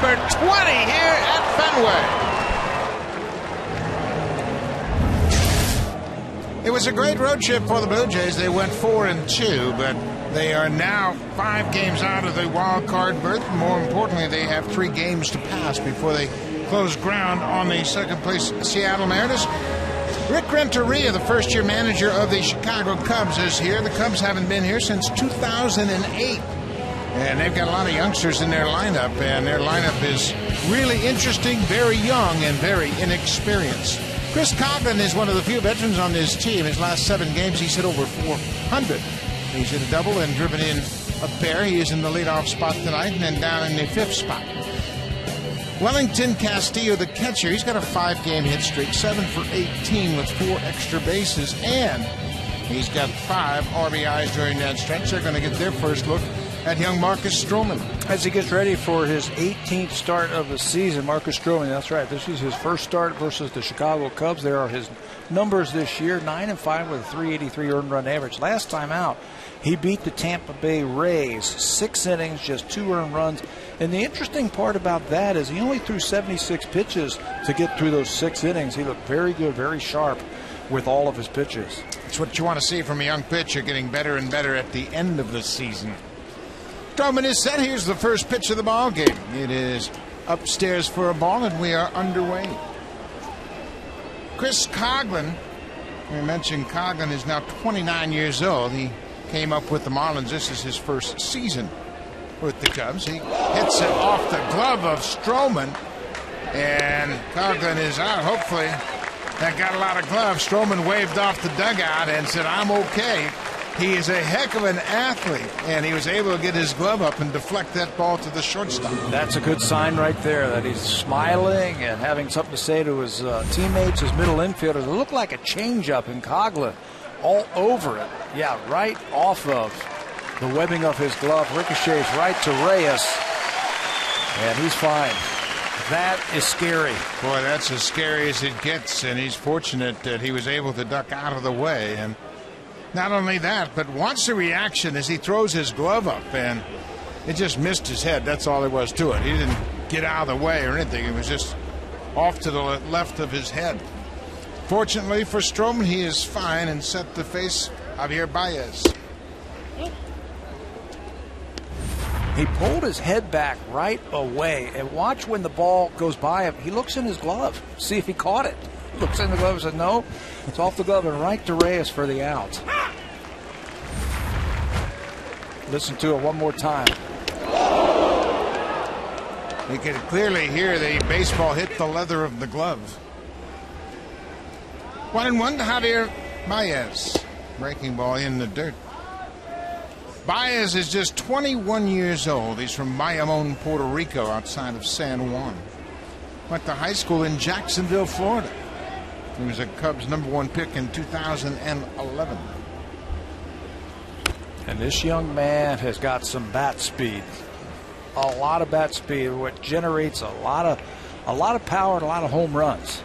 number 20 here at Fenway. It was a great road trip for the Blue Jays. They went 4-2, but they are now 5 games out of the wild card berth. More importantly, they have 3 games to pass before they close ground on the second place Seattle Mariners. Rick Renteria, the first-year manager of the Chicago Cubs, is here. The Cubs haven't been here since 2008. And they've got a lot of youngsters in their lineup, and their lineup is really interesting, very young, and very inexperienced. Chris Coghlan is one of the few veterans on this team. His last 7 games, he's hit over 400. He's hit a double and driven in a pair. He is in the leadoff spot tonight and then down in the 5th spot. Wellington Castillo, the catcher, he's got a 5-game hit streak, 7 for 18 with 4 extra bases, and he's got 5 RBIs during that stretch. They're going to get their first look at young Marcus Stroman. As he gets ready for his 18th start of the season, Marcus Stroman, that's right, this is his first start versus the Chicago Cubs. There are his numbers this year, 9-5 with a 383 earned run average. Last time out, he beat the Tampa Bay Rays, 6 innings, just 2 earned runs. And the interesting part about that is he only threw 76 pitches to get through those 6 innings. He looked very good, very sharp with all of his pitches. It's what you want to see from a young pitcher, getting better and better at the end of the season. Stroman is set. Here's the first pitch of the ball game. It is upstairs for a ball, and we are underway. Chris Coghlan, we mentioned Coghlan is now 29 years old. He came up with the Marlins. This is his first season with the Cubs. He hits it off the glove of Stroman, and Coghlan is out. Hopefully that got a lot of gloves. Stroman waved off the dugout and said, "I'm okay." He is a heck of an athlete, and he was able to get his glove up and deflect that ball to the shortstop. That's a good sign right there, that he's smiling and having something to say to his teammates, his middle infielders. It looked like a changeup in Coghlan, all over it. Yeah, right off of the webbing of his glove. Ricochets right to Reyes, and he's fine. That is scary. Boy, that's as scary as it gets, and he's fortunate that he was able to duck out of the way. And not only that, but watch the reaction as he throws his glove up, and it just missed his head. That's all there was to it. He didn't get out of the way or anything. It was just off to the left of his head. Fortunately for Stroman, he is fine and set to face Javier Baez. He pulled his head back right away, and watch when the ball goes by him. He looks in his glove, see if he caught it. Looks in the glove and says, no, it's off the glove and right to Reyes for the out. Listen to it one more time. You can clearly hear the baseball hit the leather of the glove. 1-1 to Javier Baez. Breaking ball in the dirt. Baez is just 21 years old. He's from Bayamon, Puerto Rico, outside of San Juan. Went to high school in Jacksonville, Florida. He was a Cubs #1 pick in 2011. And this young man has got some bat speed. A lot of bat speed, what generates a lot of power and a lot of home runs.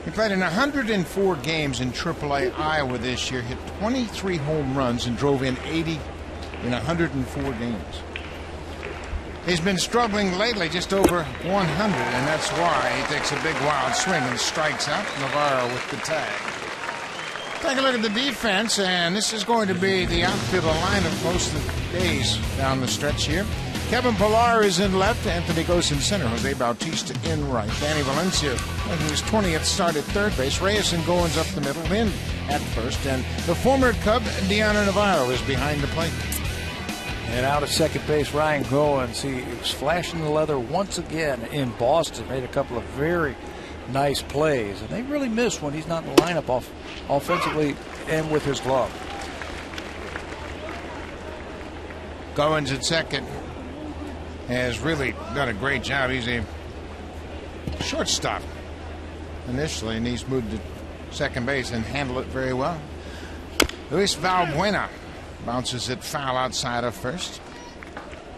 He played in 104 games in AAA Iowa this year, hit 23 home runs, and drove in 80 in 104 games. He's been struggling lately, just over 100, and that's why he takes a big wild swing and strikes out. Navarro with the tag. Take a look at the defense, and this is going to be the outfield lineup most of the days down the stretch here. Kevin Pillar is in left. Anthony goes in center. Jose Bautista in right. Danny Valencia, whose 20th start at third base. Reyes and Goins up the middle. Lynn at first. And the former Cub, Deanna Navarro, is behind the plate. And out at second base, Ryan Goins. He was flashing the leather once again in Boston. Made a couple of very nice plays. And they really miss when he's not in the lineup offensively and with his glove. Goins at second has really done a great job. He's a shortstop initially, and he's moved to second base and handled it very well. Luis Valbuena bounces it foul outside of first.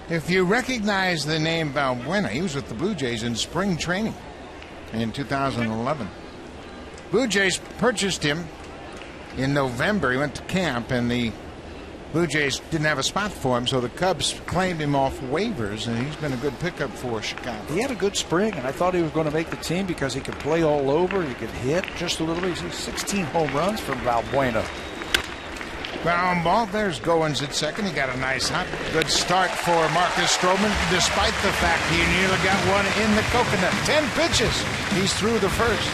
If you recognize the name Valbuena, he was with the Blue Jays in spring training in 2011. Blue Jays purchased him in November. He went to camp, and the Blue Jays didn't have a spot for him, so the Cubs claimed him off waivers, and he's been a good pickup for Chicago. He had a good spring, and I thought he was going to make the team because he could play all over. He could hit just a little bit. He's 16 home runs from Valbuena. Ground ball. There's Goins at second. He got a nice hot, good start for Marcus Stroman, despite the fact he nearly got one in the coconut. 10 pitches. He's through the first.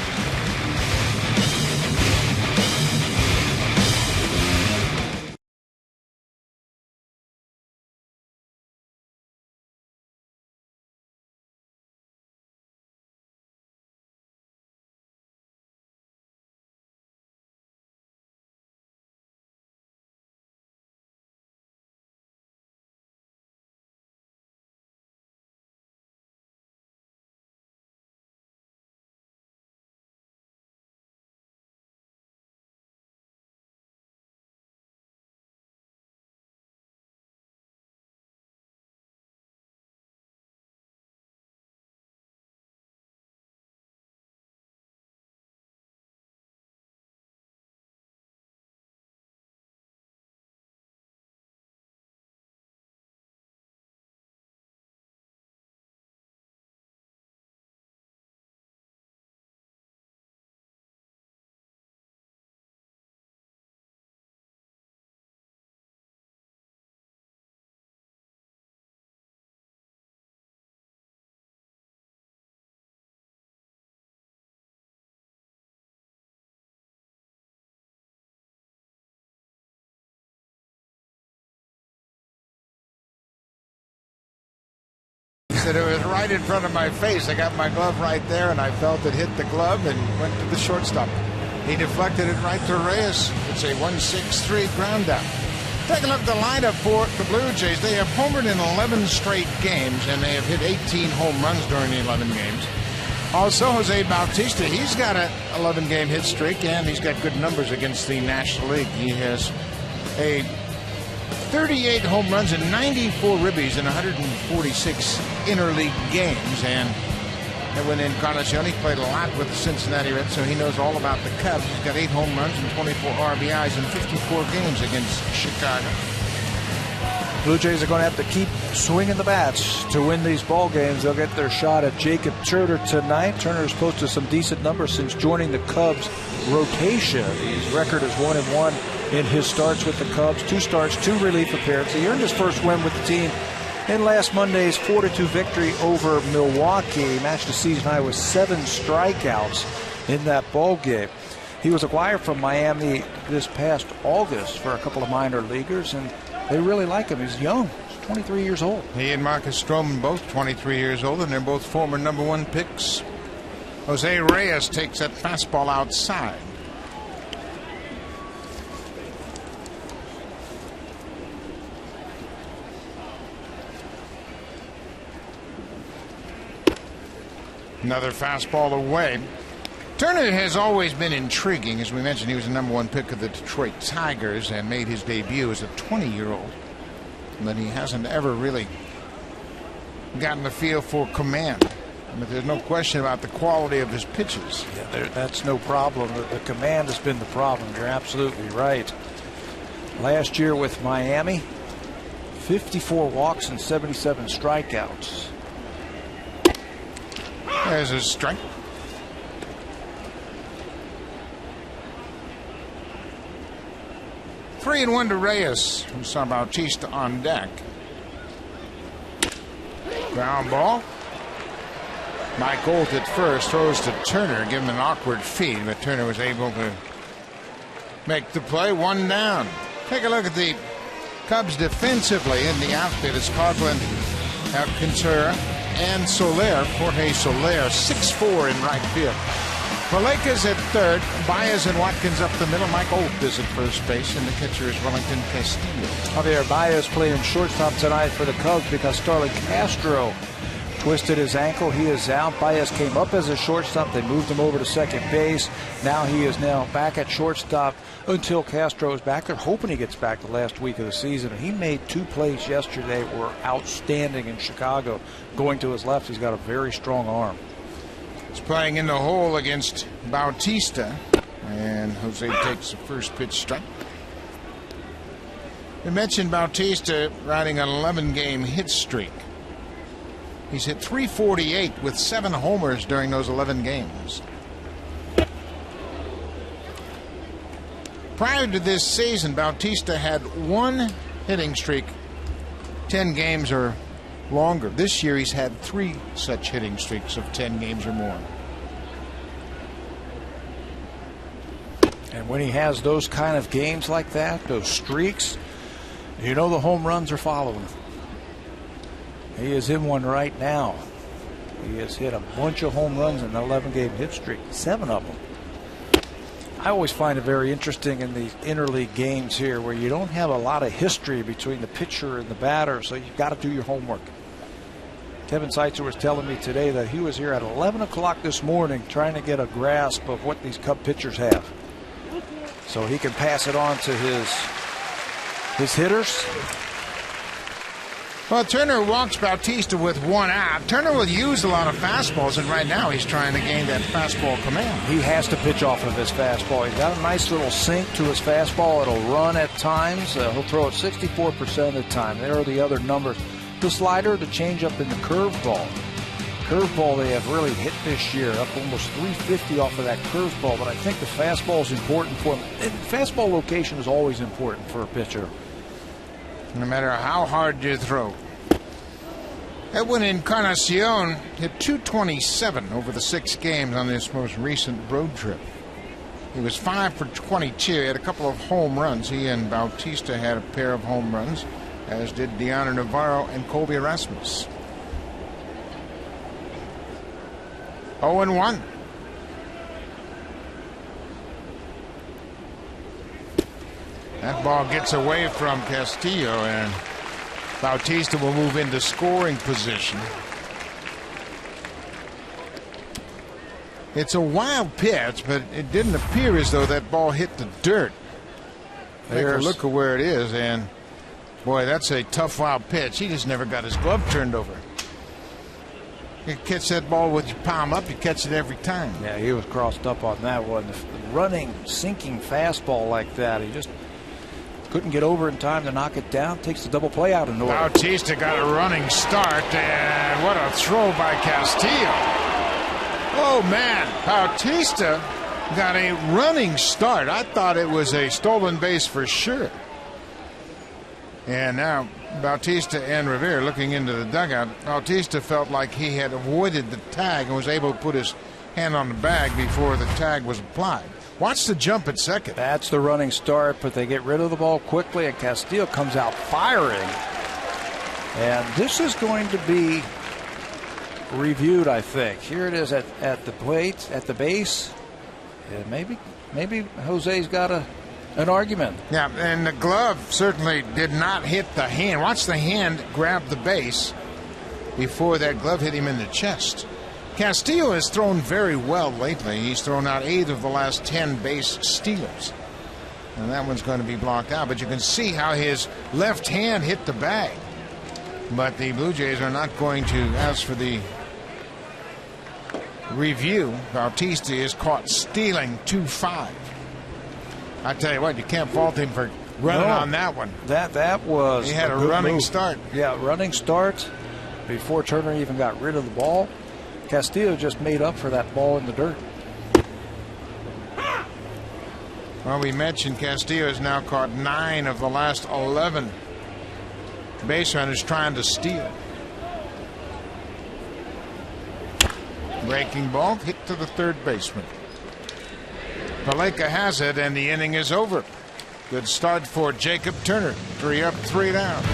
That it was right in front of my face. I got my glove right there, and I felt it hit the glove and went to the shortstop. He deflected it right to Reyes. It's a 1-6-3 ground out. Take a look at the lineup for the Blue Jays. They have homered in 11 straight games, and they have hit 18 home runs during the 11 games. Also, Jose Bautista, he's got an 11-game hit streak, and he's got good numbers against the National League. He has a 38 home runs and 94 ribbies in 146 interleague games. And when Encarnacion, he played a lot with the Cincinnati Reds, so he knows all about the Cubs. He's got 8 home runs and 24 RBIs in 54 games against Chicago. Blue Jays are going to have to keep swinging the bats to win these ball games. They'll get their shot at Jacob Turner tonight. Turner's posted some decent numbers since joining the Cubs rotation. His record is 1-1 in his starts with the Cubs. 2 starts, 2 relief appearances. He earned his first win with the team in last Monday's 4-2 victory over Milwaukee. He matched the season high with 7 strikeouts in that ball game. He was acquired from Miami this past August for a couple of minor leaguers, and they really like him. He's young. He's 23 years old. He and Marcus Stroman both 23 years old, and they're both former #1 picks. Jose Reyes takes that fastball outside. Another fastball away. Turner has always been intriguing. As we mentioned, he was the #1 pick of the Detroit Tigers and made his debut as a 20-year-old. But he hasn't ever really gotten the feel for command. But there's no question about the quality of his pitches. Yeah, that's no problem. The command has been the problem. You're absolutely right. Last year with Miami, 54 walks and 77 strikeouts. There's a strike. Three and 1 to Reyes. We saw Bautista on deck. Ground ball. Mike Holt at first throws to Turner, give him an awkward feed, but Turner was able to make the play. 1 down. Take a look at the Cubs defensively in the outfit. It's Coughlin, Alcantara, and Soler. Jorge Soler, 6'4" in right field. Paleka's at third. Baez and Watkins up the middle. Mike Holt is at first base, and the catcher is Wellington Castillo. Javier Baez playing shortstop tonight for the Cubs because Starlin Castro twisted his ankle. He is out. Baez came up as a shortstop. They moved him over to second base. Now he is back at shortstop until Castro is back. They're hoping he gets back the last week of the season. And he made 2 plays yesterday that were outstanding in Chicago. Going to his left, he's got a very strong arm. He's playing in the hole against Bautista. And Jose takes the first pitch strike. We mentioned Bautista riding an 11-game hit streak. He's hit .348 with 7 homers during those 11 games. Prior to this season, Bautista had 1 hitting streak, 10 games or longer. This year he's had 3 such hitting streaks of 10 games or more. And when he has those kind of games like that, those streaks, you know the home runs are following. He is in one right now. He has hit a bunch of home runs in an 11-game hit streak, 7 of them. I always find it very interesting in these interleague games here where you don't have a lot of history between the pitcher and the batter, so you've got to do your homework. Kevin Seitzer was telling me today that he was here at 11 o'clock this morning trying to get a grasp of what these Cub pitchers have, so he can pass it on to his hitters. Well, Turner walks Bautista with 1 out. Turner will use a lot of fastballs, and right now he's trying to gain that fastball command. He has to pitch off of his fastball. He's got a nice little sink to his fastball. It'll run at times. He'll throw it 64% of the time. There are the other numbers. The slider, the changeup, and the curveball. Curveball they have really hit this year, up almost 350 off of that curveball, but I think the fastball is important for him. And fastball location is always important for a pitcher. No matter how hard you throw. Edwin Encarnacion hit .227 over the 6 games on this most recent road trip. He was 5 for 22. He had a couple of home runs. He and Bautista had a pair of home runs, as did Deanna Navarro and Colby Erasmus. 0-1. That ball gets away from Castillo, and Bautista will move into scoring position. It's a wild pitch, but it didn't appear as though that ball hit the dirt. Take a look at where it is, and boy, that's a tough wild pitch. He just never got his glove turned over. You catch that ball with your palm up, you catch it every time. Yeah, he was crossed up on that one. The running, sinking fastball like that, he just couldn't get over in time to knock it down. Takes the double play out in order. Bautista got a running start, and what a throw by Castillo. Oh, man, Bautista got a running start. I thought it was a stolen base for sure. And now Bautista and Rivera looking into the dugout. Bautista felt like he had avoided the tag and was able to put his hand on the bag before the tag was applied. Watch the jump at second. That's the running start, but they get rid of the ball quickly, and Castillo comes out firing. And this is going to be reviewed, I think. Here it is at the plate, at the base. And maybe Jose's got an argument. Yeah, and the glove certainly did not hit the hand. Watch the hand grab the base before that glove hit him in the chest. Castillo has thrown very well lately. He's thrown out 8 of the last 10 base steals. And that one's going to be blocked out. But you can see how his left hand hit the bag. But the Blue Jays are not going to ask for the review. Bautista is caught stealing 2-5. I tell you what, you can't fault him for running on that one. That was he had a running start. Yeah, running start before Turner even got rid of the ball. Castillo just made up for that ball in the dirt. Well, we mentioned Castillo has now caught 9 of the last 11 base runners trying to steal. Breaking ball hit to the third baseman. Paleka has it, and the inning is over. Good start for Jacob Turner. 3 up, 3 down.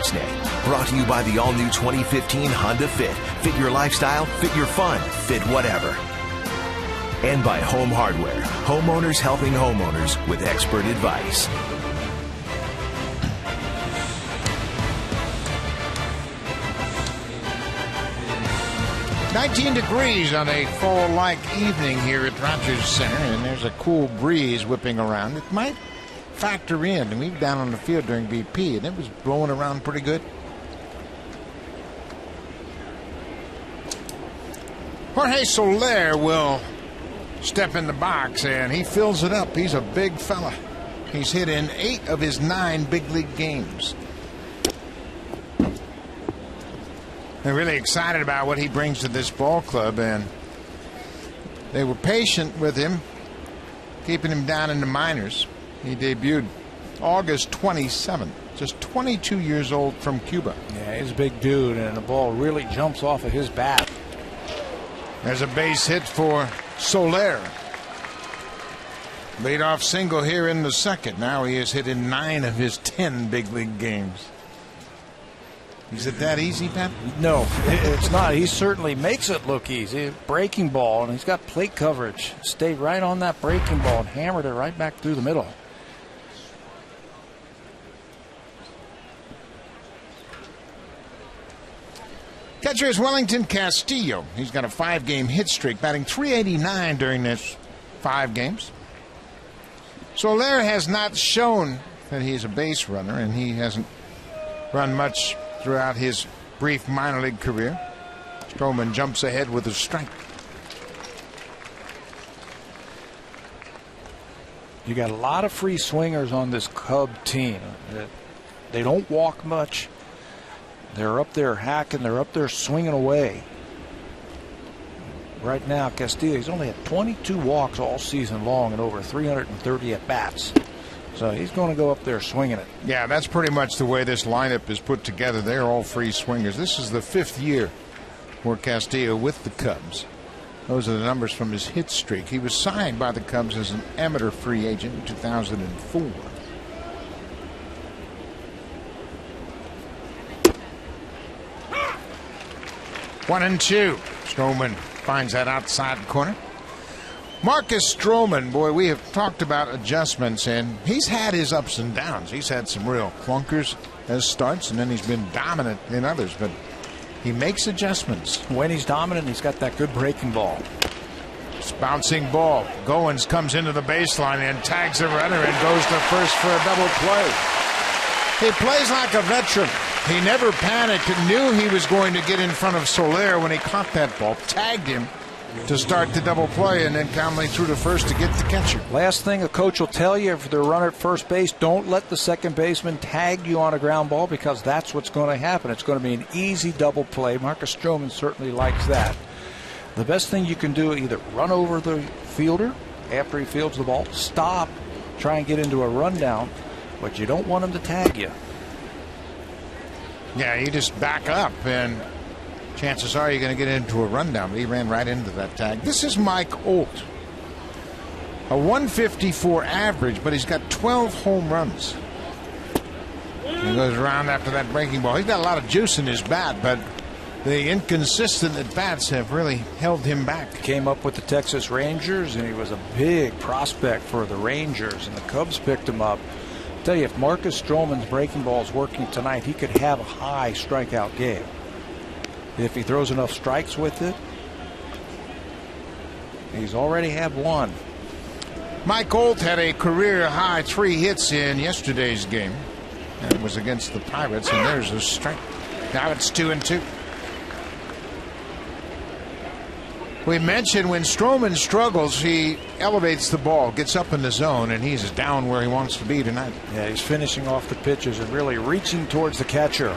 Sports Day. Brought to you by the all-new 2015 Honda Fit. Fit your lifestyle, fit your fun, fit whatever. And by Home Hardware. Homeowners helping homeowners with expert advice. "19 degrees on a fall-like evening here at Rogers Center, and there's a cool breeze whipping around. It might factor in. We were down on the field during BP, and it was blowing around pretty good. Jorge Soler will step in the box, and he fills it up. He's a big fella. He's hit in 8 of his 9 big league games. They're really excited about what he brings to this ball club, and they were patient with him, keeping him down in the minors. He debuted August 27th, just 22 years old, from Cuba. Yeah, he's a big dude, and the ball really jumps off of his bat. There's a base hit for Soler. Leadoff single here in the second. Now he has hit in 9 of his 10 big league games. Is it that easy, Pat? No, it's not. He certainly makes it look easy. Breaking ball, and he's got plate coverage. Stayed right on that breaking ball and hammered it right back through the middle. Catcher is Wellington Castillo. He's got a 5-game hit streak, batting .389 during this 5 games. Soler has not shown that he's a base runner, and he hasn't run much throughout his brief minor league career. Stroman jumps ahead with a strike. You got a lot of free swingers on this Cub team. They don't walk much. They're up there hacking. They're up there swinging away. Right now, Castillo, he's only had 22 walks all season long and over 330 at-bats. So he's going to go up there swinging it. Yeah, that's pretty much the way this lineup is put together. They're all free swingers. This is the 5th year for Castillo with the Cubs. Those are the numbers from his hit streak. He was signed by the Cubs as an amateur free agent in 2004. One and two. Stroman finds that outside corner. Marcus Stroman, boy, we have talked about adjustments, and he's had his ups and downs. He's had some real clunkers as starts, and then he's been dominant in others, but he makes adjustments. When he's dominant, he's got that good breaking ball. It's bouncing ball. Goins comes into the baseline and tags a runner and goes to first for a double play. He plays like a veteran. He never panicked and knew he was going to get in front of Soler when he caught that ball, tagged him to start the double play, and then calmly threw to first to get the catcher. Last thing a coach will tell you if they're a runner at first base, don't let the second baseman tag you on a ground ball, because that's what's going to happen. It's going to be an easy double play. Marcus Stroman certainly likes that. The best thing you can do, either run over the fielder after he fields the ball, stop, try and get into a rundown, but you don't want him to tag you. Yeah, you just back up, and chances are you're going to get into a rundown. But he ran right into that tag. This is Mike Olt. A 154 average, but he's got 12 home runs. He goes around after that breaking ball. He's got a lot of juice in his bat, but the inconsistent at-bats have really held him back. Came up with the Texas Rangers, and he was a big prospect for the Rangers, and the Cubs picked him up. I'll tell you, if Marcus Stroman's breaking ball is working tonight, he could have a high strikeout game. If he throws enough strikes with it. He's already had one. Mike Olt had a career-high 3 hits in yesterday's game. That was against the Pirates, and there's a strike. Now it's 2-2. We mentioned when Stroman struggles, he elevates the ball, gets up in the zone, and he's down where he wants to be tonight. Yeah, he's finishing off the pitches and really reaching towards the catcher.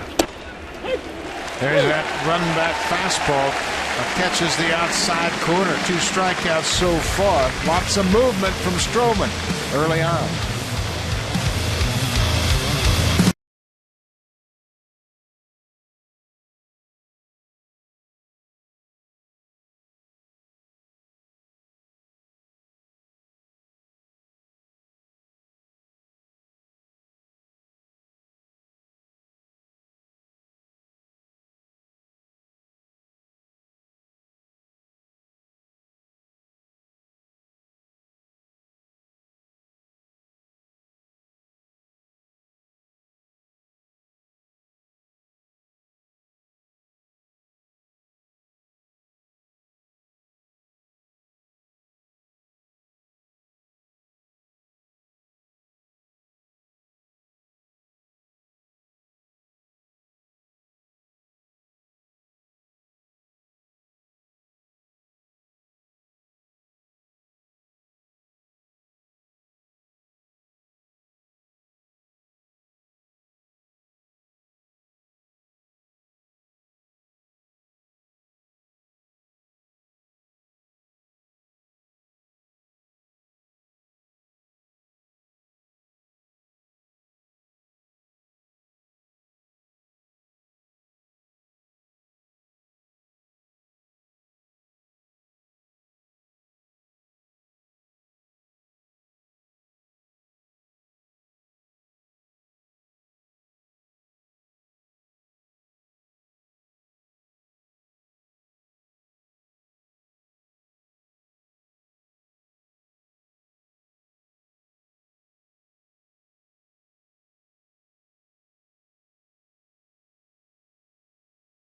There's that run back fastball. Catches the outside corner. 2 strikeouts so far. Lots of movement from Stroman early on.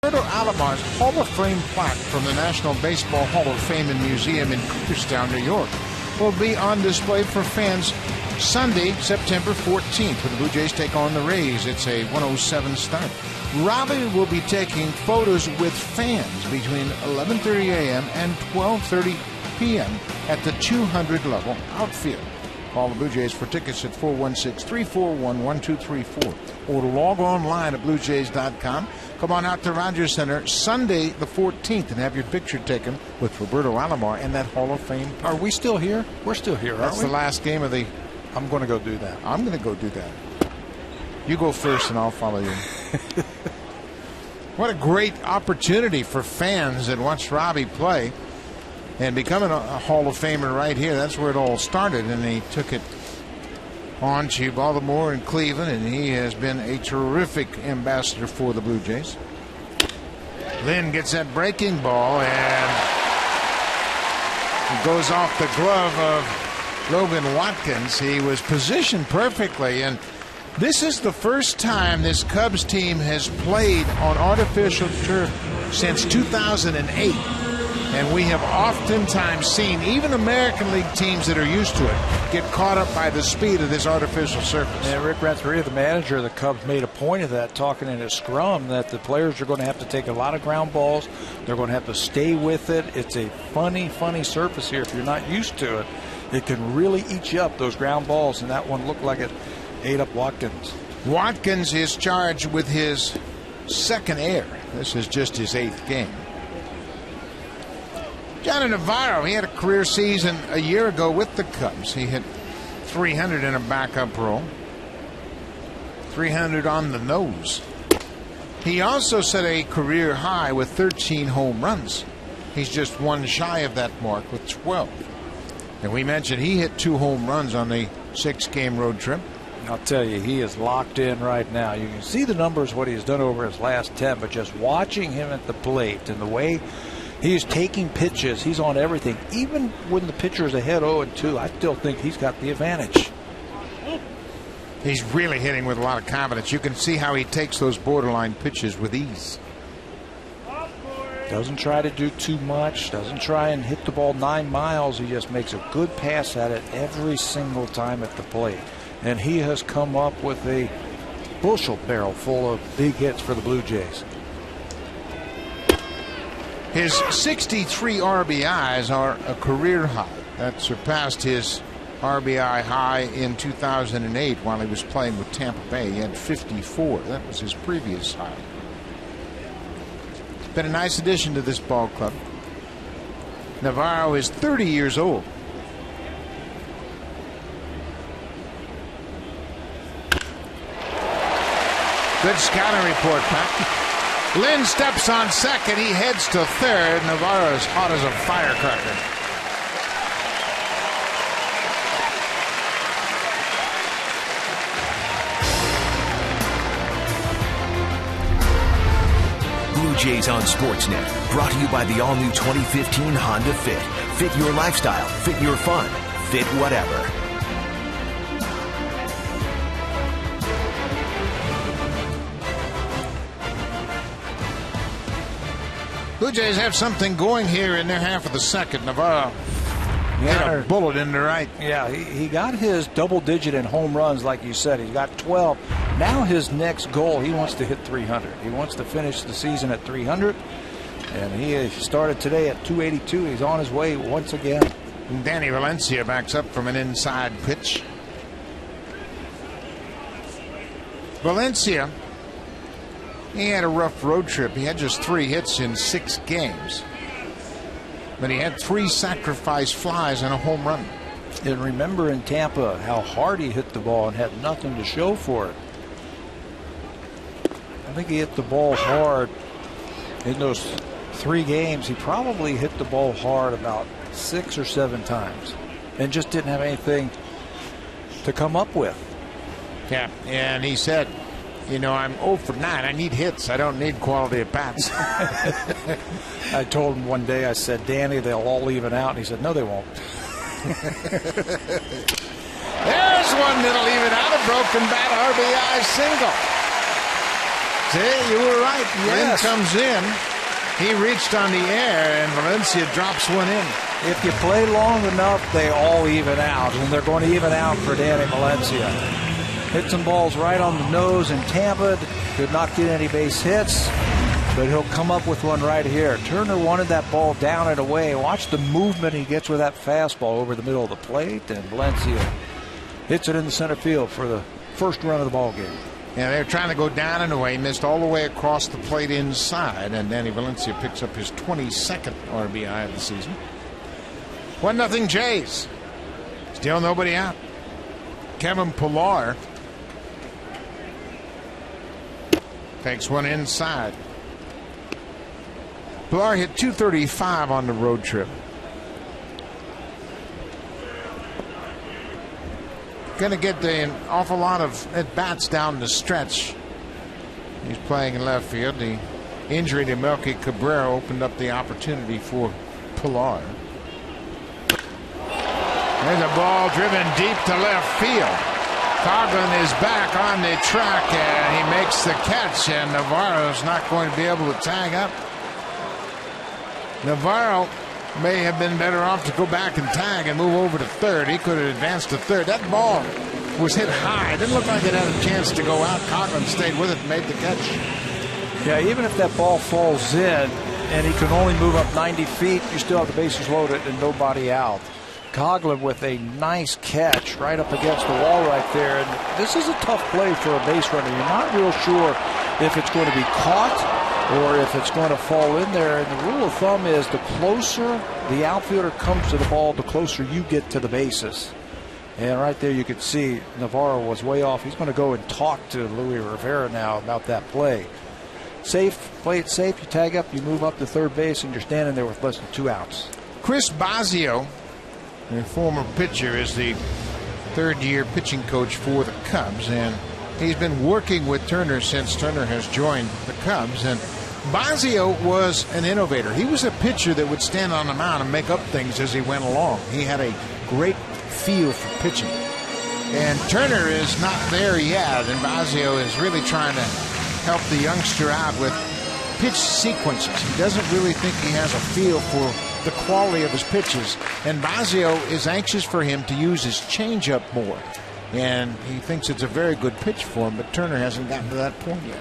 Roberto Alomar's Hall of Fame plaque from the National Baseball Hall of Fame and Museum in Cooperstown, New York, will be on display for fans Sunday, September 14th, when the Blue Jays take on the Rays. It's a 1:07 start. Robbie will be taking photos with fans between 11:30 a.m. and 12:30 p.m. at the 200 level outfield. Call the Blue Jays for tickets at 416-341-1234 or log online at bluejays.com. Come on out to Rogers Center Sunday the 14th and have your picture taken with Roberto Alomar and that Hall of Fame. Are we still here? We're still here, aren't we? That's the last game of the... I'm going to go do that. I'm going to go do that. You go first and I'll follow you. What a great opportunity for fans that watched Robbie play and becoming a Hall of Famer right here. That's where it all started, and he took it on to Baltimore and Cleveland, and he has been a terrific ambassador for the Blue Jays. Lynn gets that breaking ball, and it goes off the glove of Logan Watkins. He was positioned perfectly, and this is the first time this Cubs team has played on artificial turf since 2008. And we have oftentimes seen even American League teams that are used to it get caught up by the speed of this artificial surface. And Rick Renteria, the manager of the Cubs, made a point of that, talking in a scrum, that the players are going to have to take a lot of ground balls. They're going to have to stay with it. It's a funny surface here. If you're not used to it, it can really eat you up, those ground balls. And that one looked like it ate up Watkins. Watkins is charged with his second error. This is just his 8th game. Johnny Navarro, he had a career season a year ago with the Cubs. He hit 300 in a backup role, 300 on the nose. He also set a career high with 13 home runs. He's just one shy of that mark with 12. And we mentioned he hit 2 home runs on the 6-game road trip. I'll tell you, he is locked in right now. You can see the numbers, what he's done over his last 10, but just watching him at the plate and the way he's taking pitches, he's on everything. Even when the pitcher is ahead 0-2, I still think he's got the advantage. He's really hitting with a lot of confidence. You can see how he takes those borderline pitches with ease. Doesn't try to do too much. Doesn't try and hit the ball 9 miles. He just makes a good pass at it every single time at the plate. And he has come up with a bushel barrel full of big hits for the Blue Jays. His 63 RBIs are a career high. That surpassed his RBI high in 2008 while he was playing with Tampa Bay. He had 54. That was his previous high. It's been a nice addition to this ball club. Navarro is 30 years old. Good scouting report, Pat. Lynn steps on second. He heads to third. Navarro is hot as a firecracker. Blue Jays on Sportsnet. Brought to you by the all-new 2015 Honda Fit. Fit your lifestyle. Fit your fun. Fit whatever. Blue Jays have something going here in their half of the second. Navarro hit a bullet in the right. Yeah, he got his double digit in home runs, like you said. He's got 12. Now his next goal, he wants to hit 300. He wants to finish the season at 300. And he started today at 282. He's on his way once again. Danny Valencia backs up from an inside pitch. Valencia, he had a rough road trip. He had just 3 hits in 6 games. But he had 3 sacrifice flies and a home run. And remember in Tampa how hard he hit the ball and had nothing to show for it. I think he hit the ball hard in those 3 games. He probably hit the ball hard about 6 or 7 times and just didn't have anything to come up with. Yeah, and he said, you know, I'm 0 for 9. I need hits. I don't need quality at bats. I told him one day, I said, Danny, they'll all even out. And he said, no, they won't. There's one that'll even out. A broken bat RBI single. See, you were right. Yes. Lynn comes in. He reached on the air, and Valencia drops one in. If you play long enough, they all even out, and they're going to even out for Danny Valencia. Hit some balls right on the nose in Tampa. Could not get any base hits, but he'll come up with one right here. Turner wanted that ball down and away. Watch the movement he gets with that fastball over the middle of the plate, and Valencia hits it in the center field for the first run of the ball game. Yeah, they were trying to go down and away, missed all the way across the plate inside, and Danny Valencia picks up his 22nd RBI of the season. 1-0 Jays. Still nobody out. Kevin Pillar takes one inside. Pillar hit .235 on the road trip. Going to get an awful lot of at-bats down the stretch. He's playing in left field. The injury to Melky Cabrera opened up the opportunity for Pillar. There's a ball driven deep to left field. Coughlin is back on the track, and he makes the catch, and Navarro's not going to be able to tag up. Navarro may have been better off to go back and tag and move over to third. He could have advanced to third. That ball was hit high. Didn't look like it had a chance to go out. Coughlin stayed with it and made the catch. Yeah, even if that ball falls in and he can only move up 90 feet, you still have the bases loaded and nobody out. Coughlin with a nice catch right up against the wall right there. And this is a tough play for a base runner. You're not real sure if it's going to be caught or if it's going to fall in there. And the rule of thumb is the closer the outfielder comes to the ball, the closer you get to the bases. And right there you could see Navarro was way off. He's going to go and talk to Luis Rivera now about that play. Safe, play it safe, you tag up, you move up to third base, and you're standing there with less than 2 outs. Chris Bosio, the former pitcher, is the third-year pitching coach for the Cubs, and he's been working with Turner since Turner has joined the Cubs. And Bosio was an innovator. He was a pitcher that would stand on the mound and make up things as he went along. He had a great feel for pitching. And Turner is not there yet, and Bosio is really trying to help the youngster out with pitch sequences. He doesn't really think he has a feel for the quality of his pitches, and Bosio is anxious for him to use his changeup more. And he thinks it's a very good pitch for him, but Turner hasn't gotten to that point yet.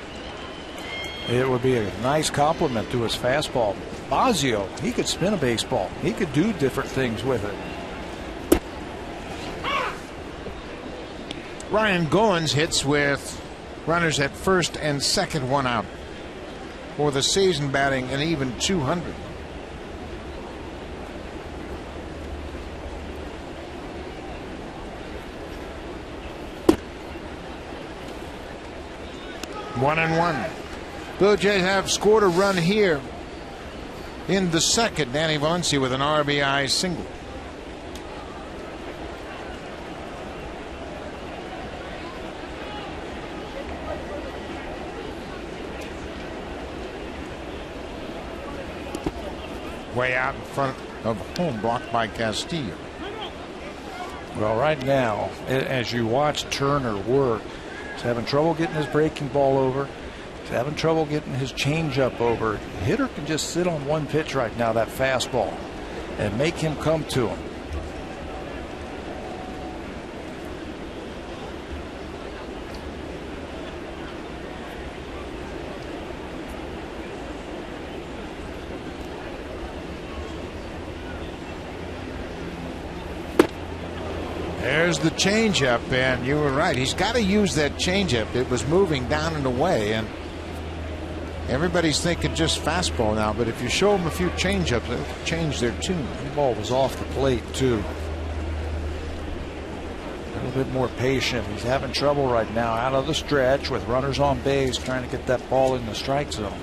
It would be a nice compliment to his fastball. Bosio, he could spin a baseball. He could do different things with it. Ryan Goins hits with runners at first and second, 1 out. For the season, batting an even 200. One and one. Blue Jays have scored a run here in the second. Danny Valencia with an RBI single. Way out in front of home, blocked by Castillo. Well, right now, as you watch Turner work, he's having trouble getting his breaking ball over. He's having trouble getting his changeup over. The hitter can just sit on one pitch right now, that fastball, and make him come to him. There's the changeup, and you were right. He's got to use that changeup. It was moving down and away, and everybody's thinking just fastball now. But if you show them a few changeups, it'll change their tune. The ball was off the plate too. A little bit more patient. He's having trouble right now out of the stretch with runners on base, trying to get that ball in the strike zone.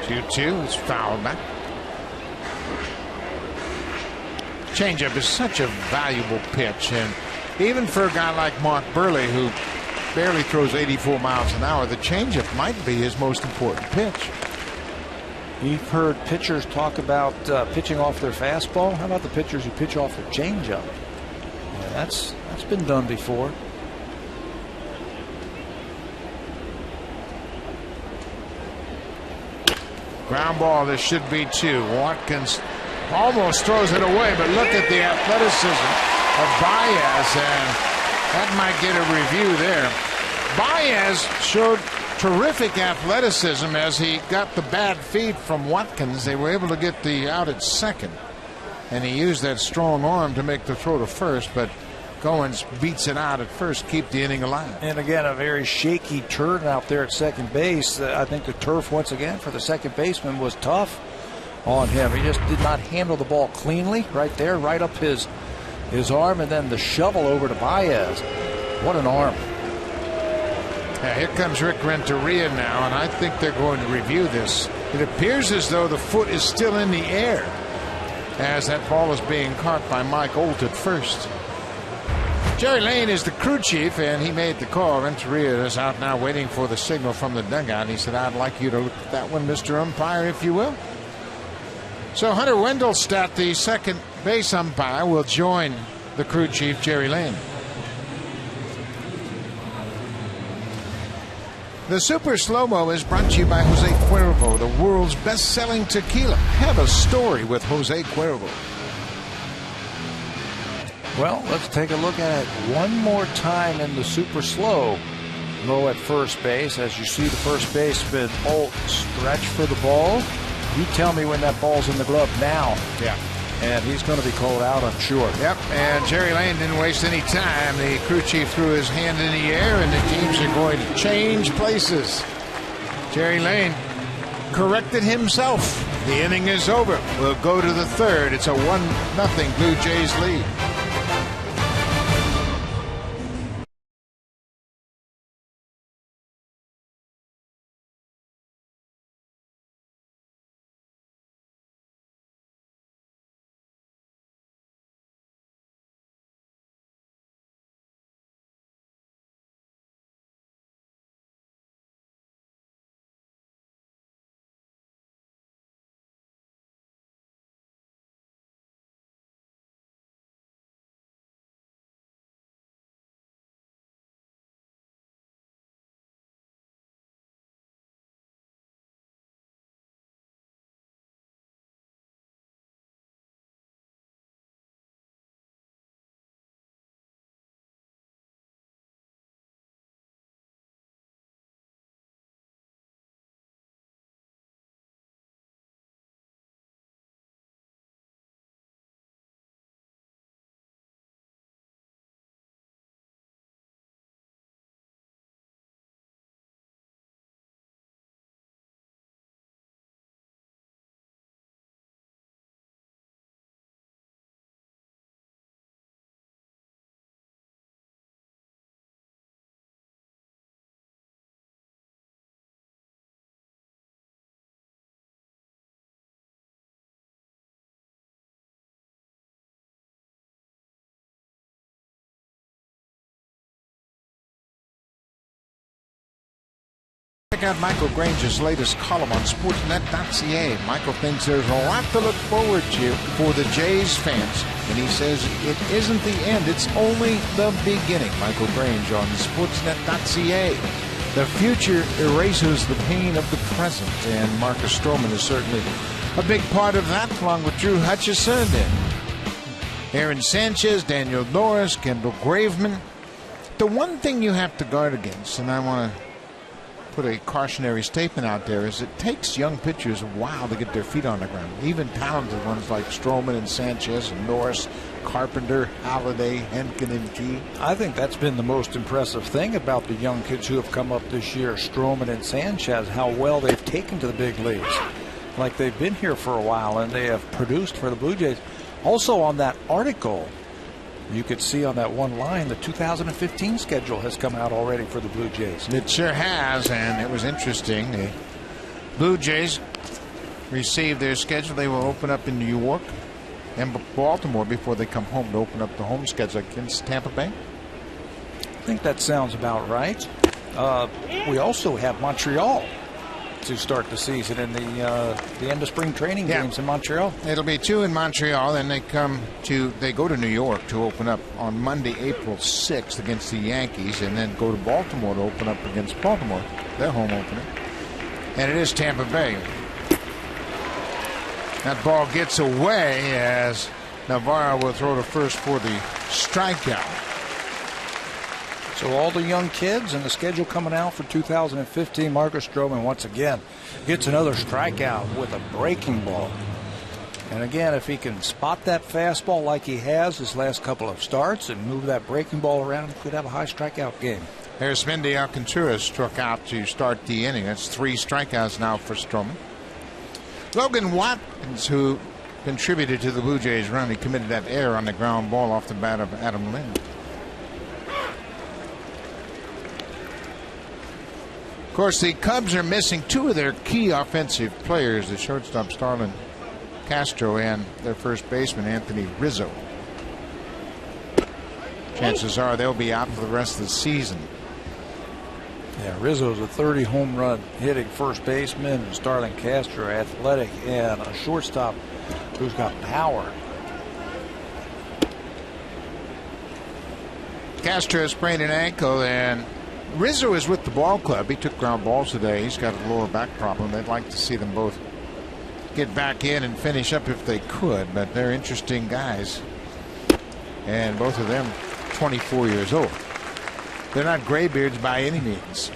2-2. It's fouled back. Changeup is such a valuable pitch, and even for a guy like Mark Burley, who barely throws 84 miles an hour, the changeup might be his most important pitch. You've heard pitchers talk about pitching off their fastball. How about the pitchers who pitch off their changeup? Yeah, that's been done before. Ground ball. This should be 2. Watkins almost throws it away, but look at the athleticism of Baez, and that might get a review there. Baez showed terrific athleticism as he got the bad feed from Watkins. They were able to get the out at second, and he used that strong arm to make the throw to first, but Goins beats it out at first, keep the inning alive. And again, a very shaky turn out there at second base. I think the turf once again for the second baseman was tough on him. He just did not handle the ball cleanly right there, right up his arm, and then the shovel over to Baez. What an arm. Yeah, here comes Rick Renteria now, and I think they're going to review this. It appears as though the foot is still in the air as that ball is being caught by Mike Olt at first. Jerry Lane is the crew chief, and he made the call. Renteria is out now waiting for the signal from the dugout. He said, "I'd like you to look at that one, Mr. Umpire, if you will." So Hunter Wendelstedt, the second base umpire, will join the crew chief, Jerry Lane. The Super Slow-Mo is brought to you by Jose Cuervo, the world's best-selling tequila. Have a story with Jose Cuervo. Well, let's take a look at it one more time in the Super Slow-Mo at first base. As you see the first baseman Olt stretch for the ball. You tell me when that ball's in the glove now. Yeah. And he's going to be called out, I'm sure. Yep, and Jerry Lane didn't waste any time. The crew chief threw his hand in the air, and the teams are going to change places. Jerry Lane corrected himself. The inning is over. We'll go to the third. It's a 1-0 Blue Jays lead. Check out Michael Grange's latest column on Sportsnet.ca. Michael thinks there's a lot to look forward to for the Jays fans, and he says it isn't the end, it's only the beginning. Michael Grange on Sportsnet.ca. The future erases the pain of the present, and Marcus Stroman is certainly a big part of that, along with Drew Hutchison and Aaron Sanchez, Daniel Norris, Kendall Graveman. The one thing you have to guard against, and I want to put a cautionary statement out there, is it takes young pitchers a while to get their feet on the ground. Even talented ones like Stroman and Sanchez and Norris, Carpenter, Halladay, Henkin, and Key. I think that's been the most impressive thing about the young kids who have come up this year, Stroman and Sanchez, how well they've taken to the big leagues. Like they've been here for a while and they have produced for the Blue Jays. Also on that article, you could see on that one line, the 2015 schedule has come out already for the Blue Jays. It sure has, and it was interesting. The Blue Jays received their schedule. They will open up in New York and Baltimore before they come home to open up the home schedule against Tampa Bay. I think that sounds about right. We also have Montreal to start the season in the end of spring training games in Montreal. It'll be 2 in Montreal, then they go to New York to open up on Monday, April 6th against the Yankees, and then go to Baltimore to open up against Baltimore, their home opener. And it is Tampa Bay. That ball gets away as Navarro will throw to first for the strikeout. So all the young kids and the schedule coming out for 2015, Marcus Stroman once again gets another strikeout with a breaking ball. And again, if he can spot that fastball like he has his last couple of starts and move that breaking ball around, he could have a high strikeout game. There's Mendy Alcantara struck out to start the inning. That's 3 strikeouts now for Stroman. Logan Watkins, who contributed to the Blue Jays run, he committed that error on the ground ball off the bat of Adam Lind. Of course, the Cubs are missing 2 of their key offensive players, the shortstop Starlin Castro and their first baseman Anthony Rizzo. Chances are they'll be out for the rest of the season. Yeah, Rizzo's a 30 home run hitting first baseman, and Starlin Castro athletic, and a shortstop who's got power. Castro sprained an ankle, and Rizzo is with the ball club. He took ground balls today. He's got a lower back problem. They'd like to see them both get back in and finish up if they could, but they're interesting guys. And both of them 24 years old. They're not graybeards by any means.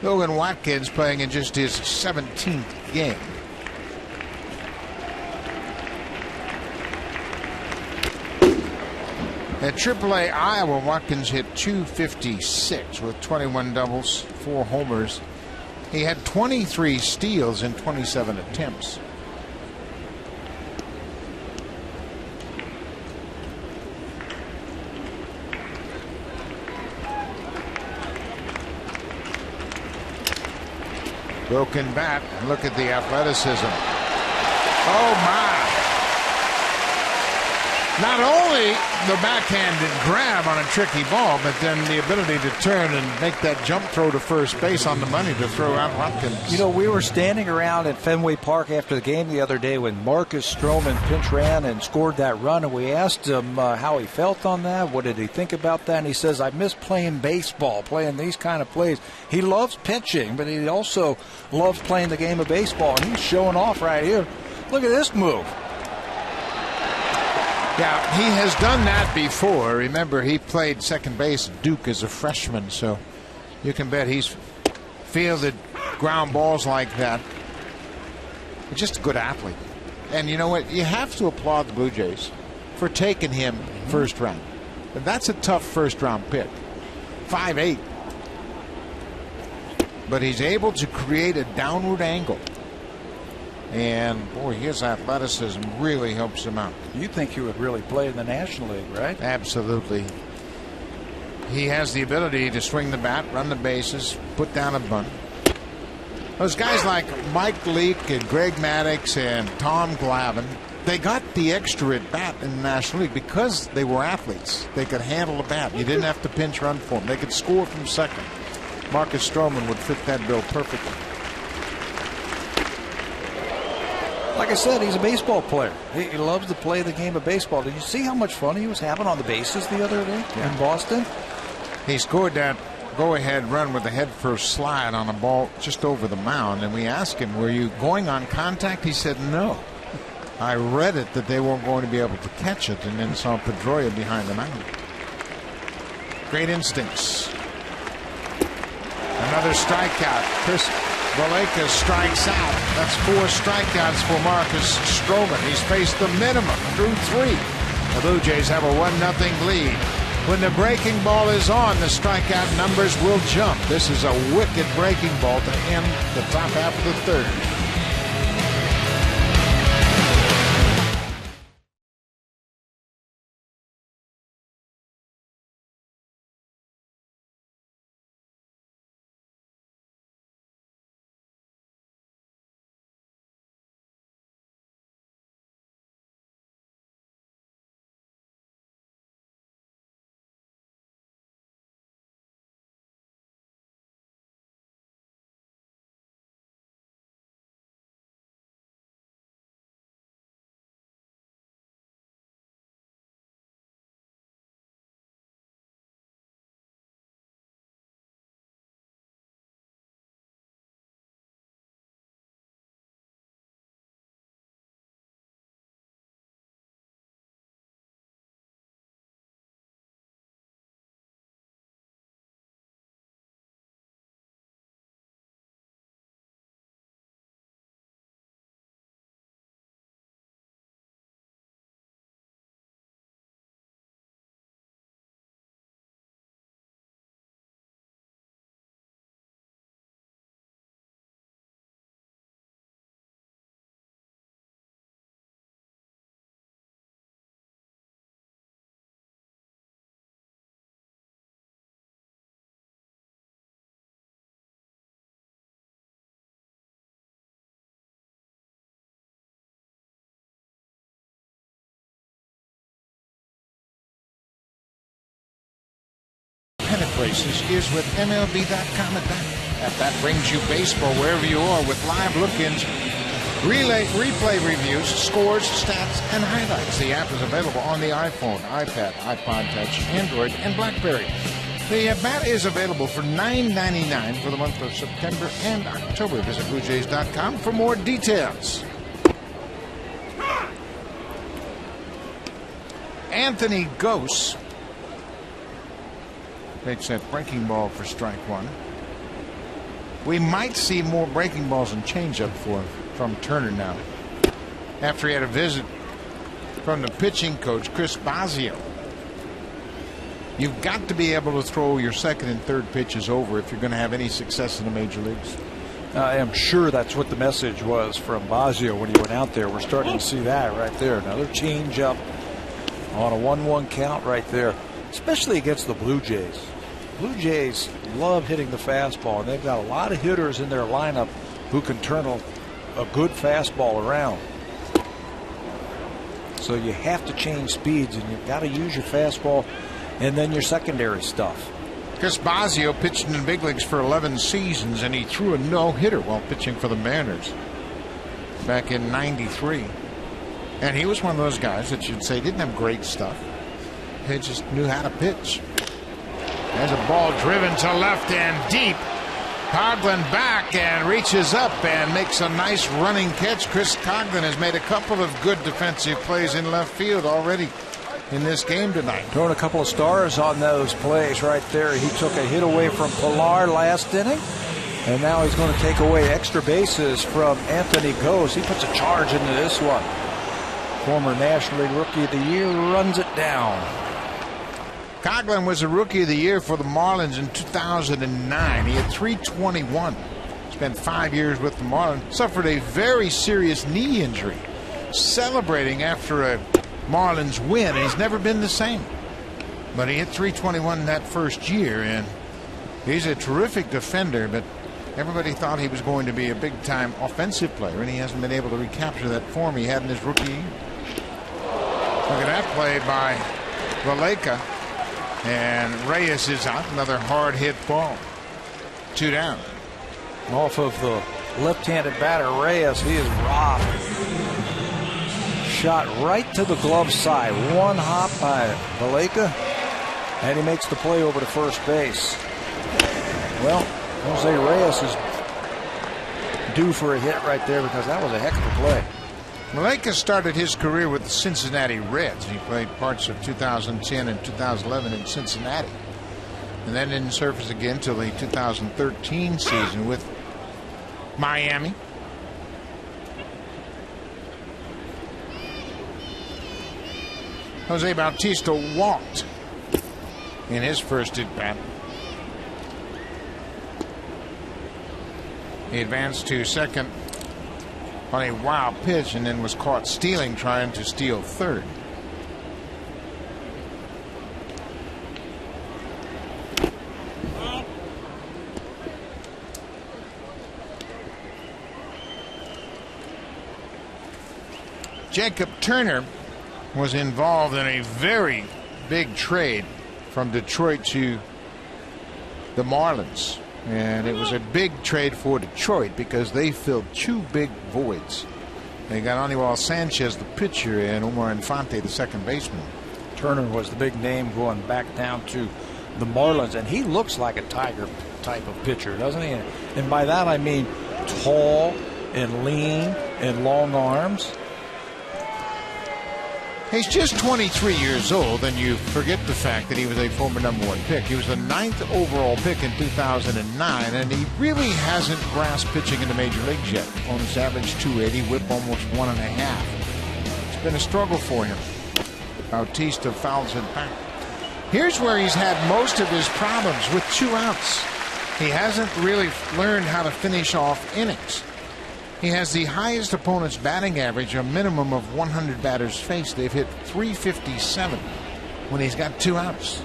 Logan Watkins playing in just his 17th game. At AAA Iowa, Watkins hit .256 with 21 doubles, 4 homers. He had 23 steals in 27 attempts. Broken bat. Look at the athleticism. Oh my. Not only the backhanded grab on a tricky ball, but then the ability to turn and make that jump throw to first base on the money to throw out Watkins. You know, we were standing around at Fenway Park after the game the other day when Marcus Stroman pinch ran and scored that run, and we asked him how he felt on that. What did he think about that? And he says, I miss playing baseball, playing these kind of plays. He loves pitching, but he also loves playing the game of baseball, and he's showing off right here. Look at this move. Yeah, he has done that before. Remember, he played second base at Duke as a freshman, so you can bet he's fielded ground balls like that. He's just a good athlete. And you know what? You have to applaud the Blue Jays for taking him first round. And that's a tough first round pick. 5'8". But he's able to create a downward angle. And, boy, his athleticism really helps him out. You think he would really play in the National League, right? Absolutely. He has the ability to swing the bat, run the bases, put down a bunt. Those guys like Mike Leake and Greg Maddux and Tom Glavine, they got the extra at bat in the National League because they were athletes. They could handle the bat. You didn't have to pinch run for them. They could score from second. Marcus Stroman would fit that bill perfectly. Like I said, he's a baseball player. He loves to play the game of baseball. Did you see how much fun he was having on the bases the other day in Boston? He scored that go-ahead run with a head-first slide on a ball just over the mound, and we asked him, were you going on contact? He said no. I read it that they weren't going to be able to catch it, and then saw Pedroia behind the mound. Great instincts. Another strikeout. Chris Valaika strikes out. That's 4 strikeouts for Marcus Stroman. He's faced the minimum through 3. The Blue Jays have a 1-0 lead. When the breaking ball is on, the strikeout numbers will jump. This is a wicked breaking ball to end the top half of the 3rd. places is with MLB.com at that. That brings you baseball wherever you are with live look-ins, replay reviews, scores, stats, and highlights. The app is available on the iPhone, iPad, iPod Touch, Android, and BlackBerry. The bat is available for $9.99 for the month of September and October. Visit BlueJays.com for more details. Anthony Gose makes that breaking ball for strike one. We might see more breaking balls and changeup from Turner now, after he had a visit from the pitching coach, Chris Bosio. You've got to be able to throw your second and third pitches over if you're going to have any success in the major leagues. I am sure that's what the message was from Bosio when he went out there. We're starting to see that right there. Another changeup on a 1-1 count right there, especially against the Blue Jays. Blue Jays love hitting the fastball, and they've got a lot of hitters in their lineup who can turn a good fastball around. So you have to change speeds, and you've got to use your fastball and then your secondary stuff. Chris Bosio pitched in the big leagues for 11 seasons, and he threw a no-hitter while pitching for the Mariners back in '93. And he was one of those guys that you'd say didn't have great stuff. He just knew how to pitch. There's a ball driven to left and deep. Coghlan back and reaches up and makes a nice running catch. Chris Coghlan has made a couple of good defensive plays in left field already in this game tonight. Throwing a couple of stars on those plays right there. He took a hit away from Pilar last inning, and now he's going to take away extra bases from Anthony Gose. He puts a charge into this one. Former National League Rookie of the Year runs it down. Coghlan was a Rookie of the Year for the Marlins in 2009. He had .321. Spent 5 years with the Marlins. Suffered a very serious knee injury. Celebrating after a Marlins win. He's never been the same. But he hit .321 that first year, and he's a terrific defender, but everybody thought he was going to be a big-time offensive player, and he hasn't been able to recapture that form he had in his rookie year. Look at that play by Valleca. And Reyes is out. Another hard hit ball. 2 down. Off of the left-handed batter, Reyes. He is robbed. Shot right to the glove side. One hop by Valleca, and he makes the play over to first base. Well, Jose Reyes is due for a hit right there because that was a heck of a play. Valleca started his career with the Cincinnati Reds. He played parts of 2010 and 2011 in Cincinnati, and then didn't surface again until the 2013 season with Miami. Jose Bautista walked in his first at-bat. He advanced to second on a wild pitch and then was caught stealing, trying to steal third. Jacob Turner was involved in a very big trade from Detroit to the Marlins. And it was a big trade for Detroit because they filled 2 big voids. They got Aníbal Sanchez, the pitcher, and Omar Infante, the second baseman. Turner was the big name going back down to the Marlins, and he looks like a Tiger type of pitcher, doesn't he? And by that I mean tall and lean and long arms. He's just 23 years old, and you forget the fact that he was a former #1 pick. He was the 9th overall pick in 2009, and he really hasn't grasped pitching in the major leagues yet. Opponents average 280, whip almost 1.5. It's been a struggle for him. Bautista fouls it back. Here's where he's had most of his problems with 2 outs. He hasn't really learned how to finish off innings. He has the highest opponent's batting average, a minimum of 100 batters faced. They've hit .357 when he's got 2 outs.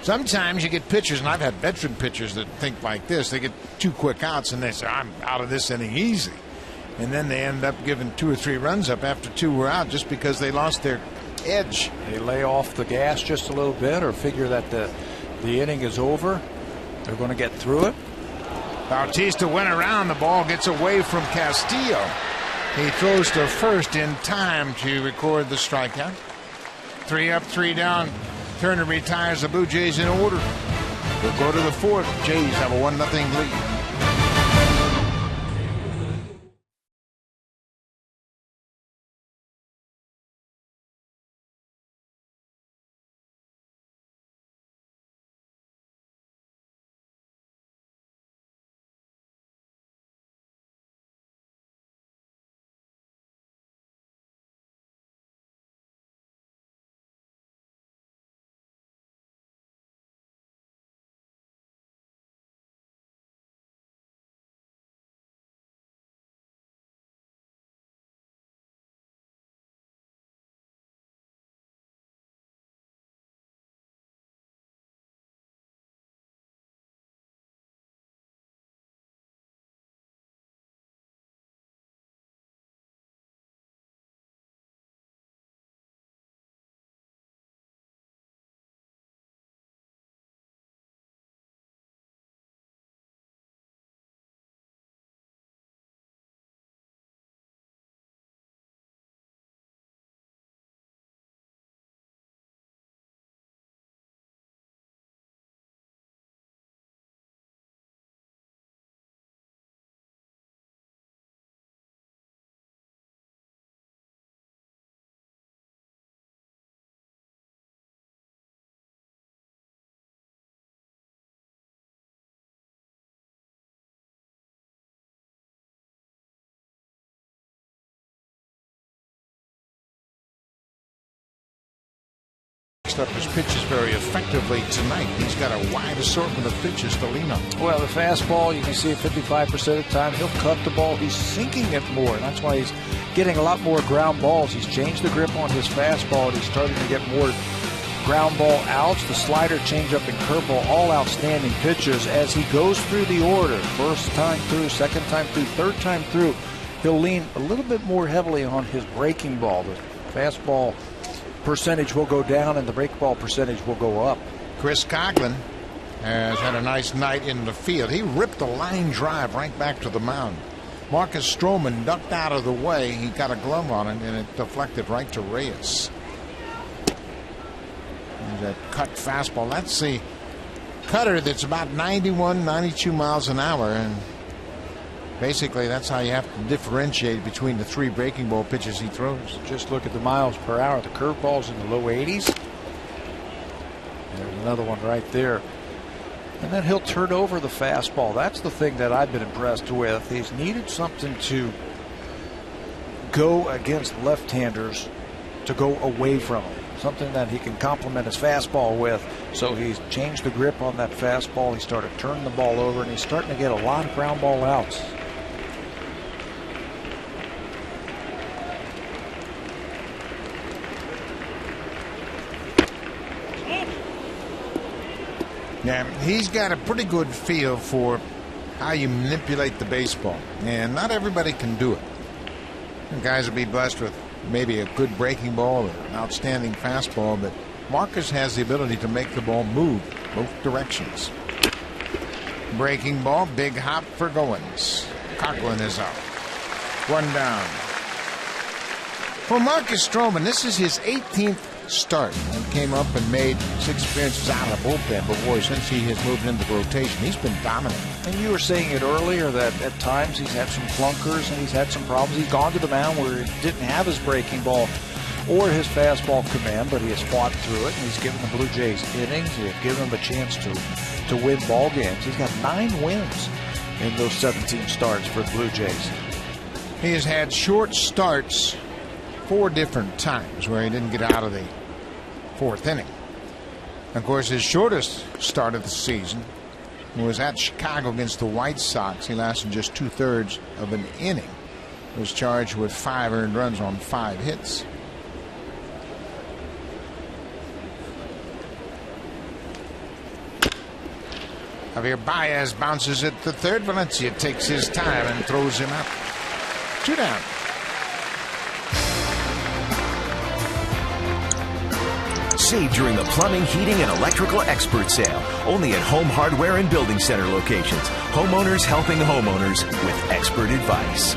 Sometimes you get pitchers, and I've had veteran pitchers that think like this. They get 2 quick outs, and they say, I'm out of this inning easy. And then they end up giving 2 or 3 runs up after 2 were out just because they lost their edge. They lay off the gas just a little bit or figure that the inning is over. They're going to get through it. Bautista went around. The ball gets away from Castillo. He throws to first in time to record the strikeout. 3 up, 3 down. Turner retires the Blue Jays in order. We'll go to the fourth. Jays have a 1-0 lead. Up his pitches very effectively tonight. He's got a wide assortment of pitches to lean on. Well, the fastball, you can see it 55% of the time. He'll cut the ball. He's sinking it more, and that's why he's getting a lot more ground balls. He's changed the grip on his fastball, and he's starting to get more ground ball outs. The slider, changeup, and curveball, all outstanding pitches as he goes through the order. First time through, second time through, third time through. He'll lean a little bit more heavily on his breaking ball. The fastball percentage will go down and the break ball percentage will go up. Chris Coughlin has had a nice night in the field. He ripped a line drive right back to the mound. Marcus Stroman ducked out of the way. He got a glove on it and it deflected right to Reyes. And that cut fastball. That's the cutter that's about 91, 92 miles an hour, and basically that's how you have to differentiate between the 3 breaking ball pitches he throws. Just look at the miles per hour. The curveball's in the low 80s. There's another one right there. And then he'll turn over the fastball. That's the thing that I've been impressed with. He's needed something to go against left-handers, to go away from him. Something that he can complement his fastball with. So he's changed the grip on that fastball. He started turning the ball over, and he's starting to get a lot of ground ball outs. Yeah, he's got a pretty good feel for how you manipulate the baseball, and not everybody can do it. And guys will be blessed with maybe a good breaking ball or an outstanding fastball, but Marcus has the ability to make the ball move both directions. Breaking ball, big hop for Goins. Coughlin is out. 1 down. For Marcus Stroman, this is his 18th start, and came up and made 6 appearances out of the bullpen. But boy, since he has moved into the rotation, he's been dominant. And you were saying it earlier that at times he's had some flunkers and he's had some problems. He's gone to the mound where he didn't have his breaking ball or his fastball command, but he has fought through it, and he's given the Blue Jays innings. He has given them a chance to win ball games. He's got 9 wins in those 17 starts for the Blue Jays. He has had short starts 4 different times where he didn't get out of the 4th inning. Of course, his shortest start of the season was at Chicago against the White Sox. He lasted just 2/3 of an inning. Was charged with 5 earned runs on 5 hits. Javier Baez bounces it to third. Valencia takes his time and throws him out. 2 down. save during the plumbing, heating, and electrical expert sale. Only at Home Hardware and Building Center locations. Homeowners helping homeowners with expert advice.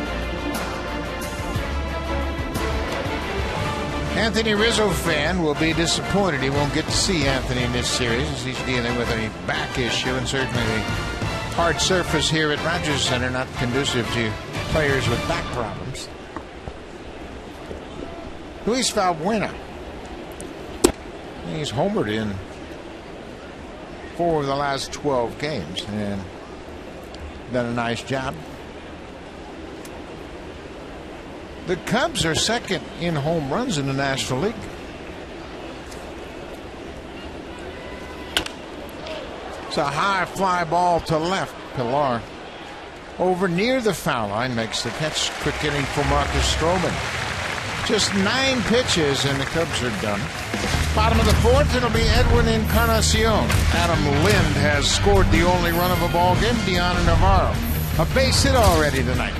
Anthony Rizzo fan will be disappointed he won't get to see Anthony in this series as he's dealing with a back issue, and certainly the hard surface here at Rogers Center not conducive to players with back problems. Luis Valbuena. He's homered in 4 of the last 12 games and done a nice job. The Cubs are second in home runs in the National League. It's a high fly ball to left. Pilar over near the foul line makes the catch. Quick inning for Marcus Stroman. Just 9 pitches and the Cubs are done. Bottom of the 4th, it'll be Edwin Encarnacion. Adam Lind has scored the only run of a ball game. Deanna Navarro, a base hit already tonight.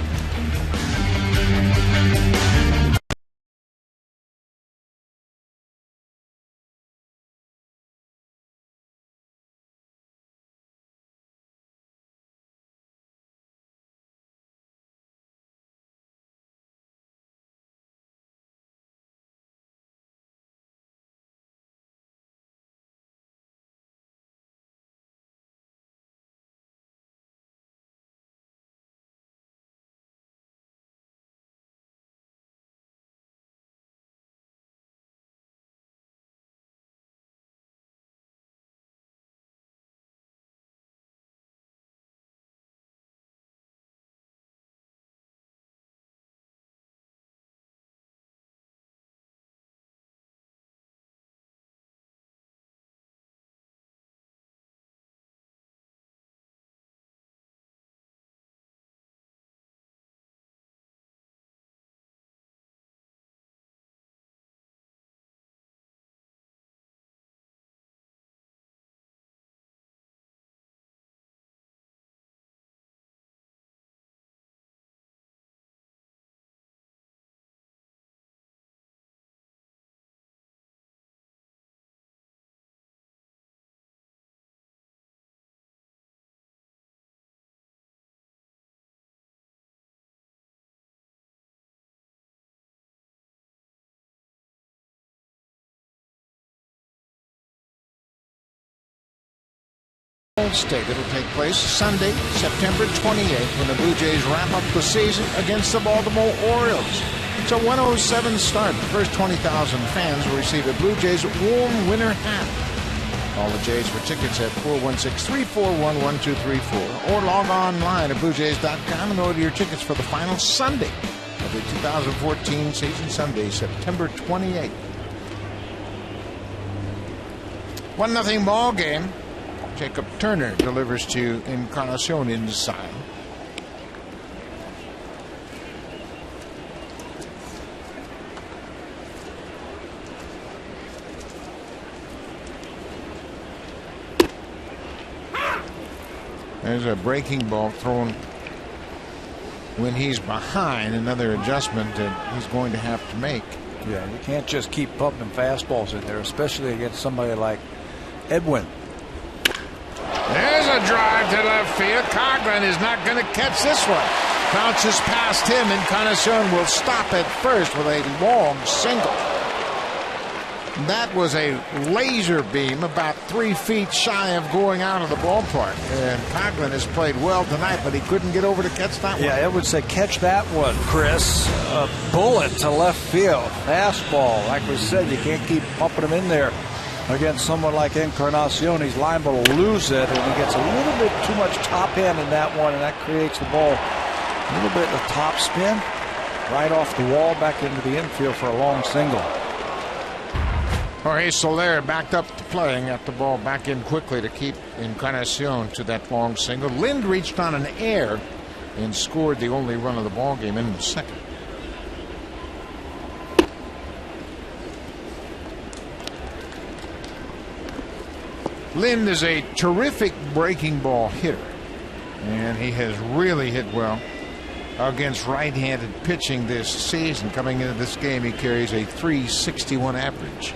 State. It'll take place Sunday, September 28th, when the Blue Jays wrap up the season against the Baltimore Orioles. It's a 107 start. The first 20,000 fans will receive a Blue Jays warm winter hat. Call the Jays for tickets at 416-341-1234 or log online at BlueJays.com and order your tickets for the final Sunday of the 2014 season, Sunday, September 28th. 1-0 ball game. Jacob Turner delivers to Encarnacion inside. There's a breaking ball thrown when he's behind. Another adjustment that he's going to have to make. Yeah, you can't just keep pumping fastballs in there, especially against somebody like Edwin. There's a drive to left field. Coughlin is not going to catch this one. Bounces past him. Encarnacion will stop at first with a long single. That was a laser beam about 3 feet shy of going out of the ballpark. And Coughlin has played well tonight, but he couldn't get over to catch that one. Yeah, I would say catch that one, Chris. A bullet to left field. Fastball. Like we said, you can't keep pumping them in there. Against someone like Encarnacion, he's liable to lose it, and he gets a little bit too much top end in that one, and that creates the ball a little bit of top spin right off the wall back into the infield for a long single. Jorge Soler backed up to play and got the ball back in quickly to keep Encarnacion to that long single. Lind reached on an air and scored the only run of the ball game in the second. Lind is a terrific breaking ball hitter, and he has really hit well against right-handed pitching this season. Coming into this game, he carries a .361 average.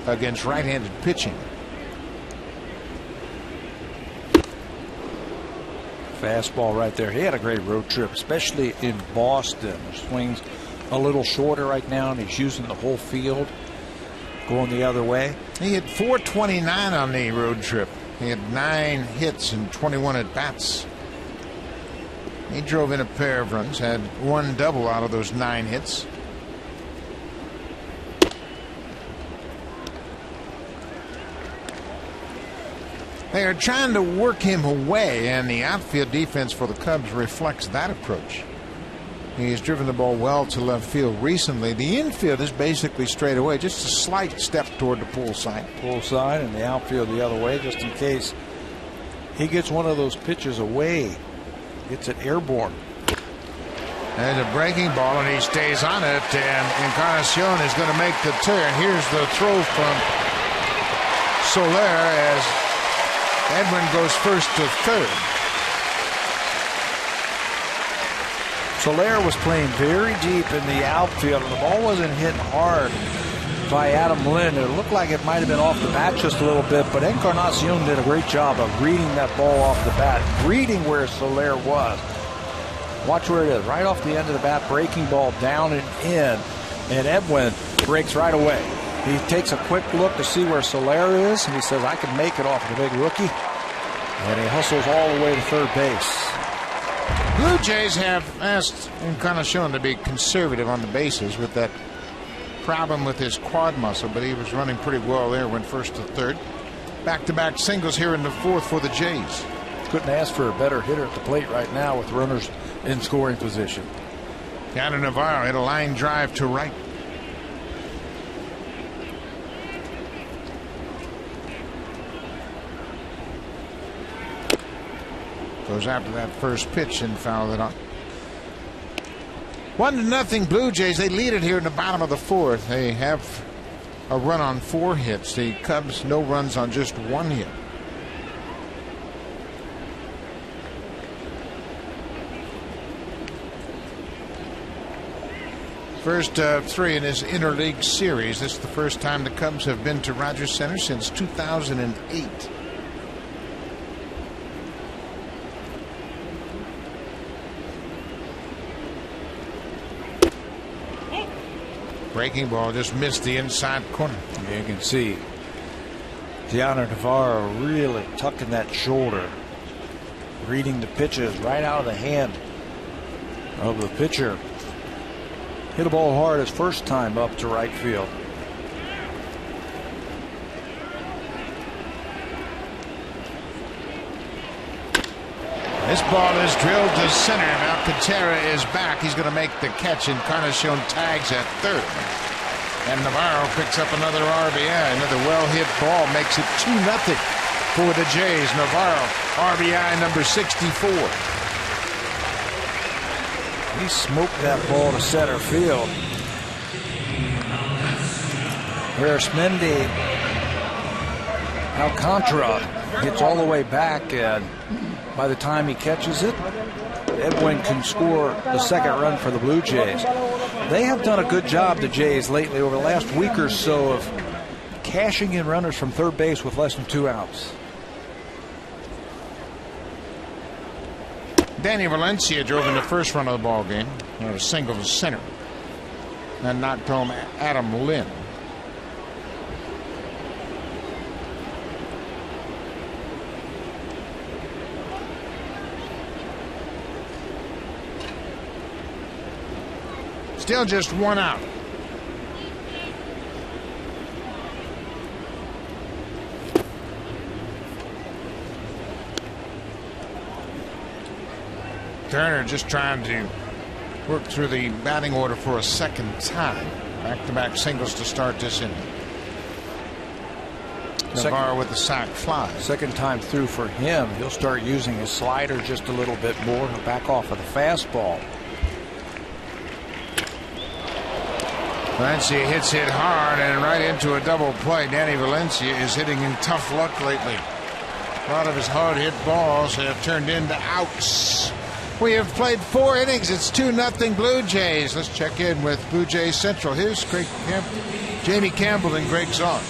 against right-handed pitching. Fastball right there. He had a great road trip, especially in Boston. The swing's a little shorter right now, and he's using the whole field, going the other way. He had 429 on the road trip. He had 9 hits and 21 at-bats. He drove in a pair of runs, had 1 double out of those 9 hits. They are trying to work him away, and the outfield defense for the Cubs reflects that approach. He's driven the ball well to left field recently. The infield is basically straight away, just a slight step toward the pull side. Pull side, and the outfield the other way, just in case he gets one of those pitches away. Gets it airborne. There's a breaking ball, and he stays on it, and Encarnacion is going to make the turn. Here's the throw from Soler as Edwin goes first to third. Soler was playing very deep in the outfield, and the ball wasn't hitting hard by Adam Lind. It looked like it might have been off the bat just a little bit, but Encarnacion did a great job of reading that ball off the bat, reading where Soler was. Watch where it is, right off the end of the bat, breaking ball down and in, and Edwin breaks right away. He takes a quick look to see where Soler is, and he says, I can make it off the big rookie, and he hustles all the way to third base. Blue Jays have asked Encarnacion to be conservative on the bases with that problem with his quad muscle, but he was running pretty well there, went first to third. Back-to-back singles here in the 4th for the Jays. Couldn't ask for a better hitter at the plate right now with runners in scoring position. Down Navarro hit a line drive to right. Goes after that first pitch and fouled it off. 1-0 Blue Jays. They lead it here in the bottom of the 4th. They have a run on 4 hits. The Cubs no runs on just 1 hit. First 3 in his interleague series. This is the first time the Cubs have been to Rogers Center since 2008. Breaking ball just missed the inside corner. You can see Diana Navarro really tucking that shoulder, reading the pitches right out of the hand of the pitcher. Hit a ball hard his first time up to right field. This ball is drilled to center. Now Patera is back. He's going to make the catch. Encarnacion tags at third. And Navarro picks up another RBI. Another well-hit ball makes it 2-0 for the Jays. Navarro, RBI number 64. He smoked that ball to center field. Arismendi Alcantara gets all the way back, and by the time he catches it, Edwin can score the second run for the Blue Jays. They have done a good job, the Jays, lately over the last week or so, of cashing in runners from third base with less than 2 outs. Danny Valencia drove in the first run of the ball game. A single to center. And knocked home Adam Lind. Still just 1 out. Turner just trying to work through the batting order for a second time. Back-to-back singles to start this inning. Navarro with the sac fly. Second time through for him. He'll start using his slider just a little bit more. He'll back off of the fastball. Valencia hits it hard and right into a double play. Danny Valencia is hitting in tough luck lately. A lot of his hard hit balls have turned into outs. We have played 4 innings. It's 2-0 Blue Jays. Let's check in with Blue Jays Central. Here's Jamie Campbell and Greg Zahn.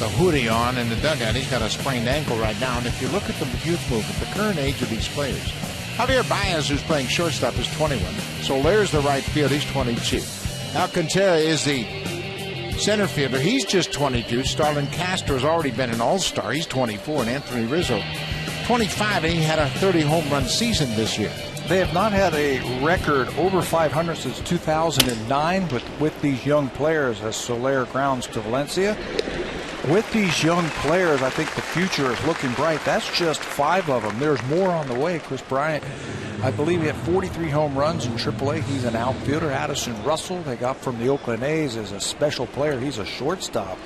the hoodie on in the dugout. He's got a sprained ankle right now. And if you look at the youth movement, the current age of these players, Javier Baez, who's playing shortstop, is 21. Soler's the right field. He's 22. Alcantara is the center fielder. He's just 22. Starlin Castro's already been an all-star. He's 24. And Anthony Rizzo, 25. And he had a 30-home run season this year. They have not had a record over 500 since 2009, but with these young players, as Soler grounds to Valencia, with these young players, I think the future is looking bright. That's just 5 of them. There's more on the way. Chris Bryant, I believe he had 43 home runs in AAA. He's an outfielder. Addison Russell, they got from the Oakland A's, is a special player. He's a shortstop.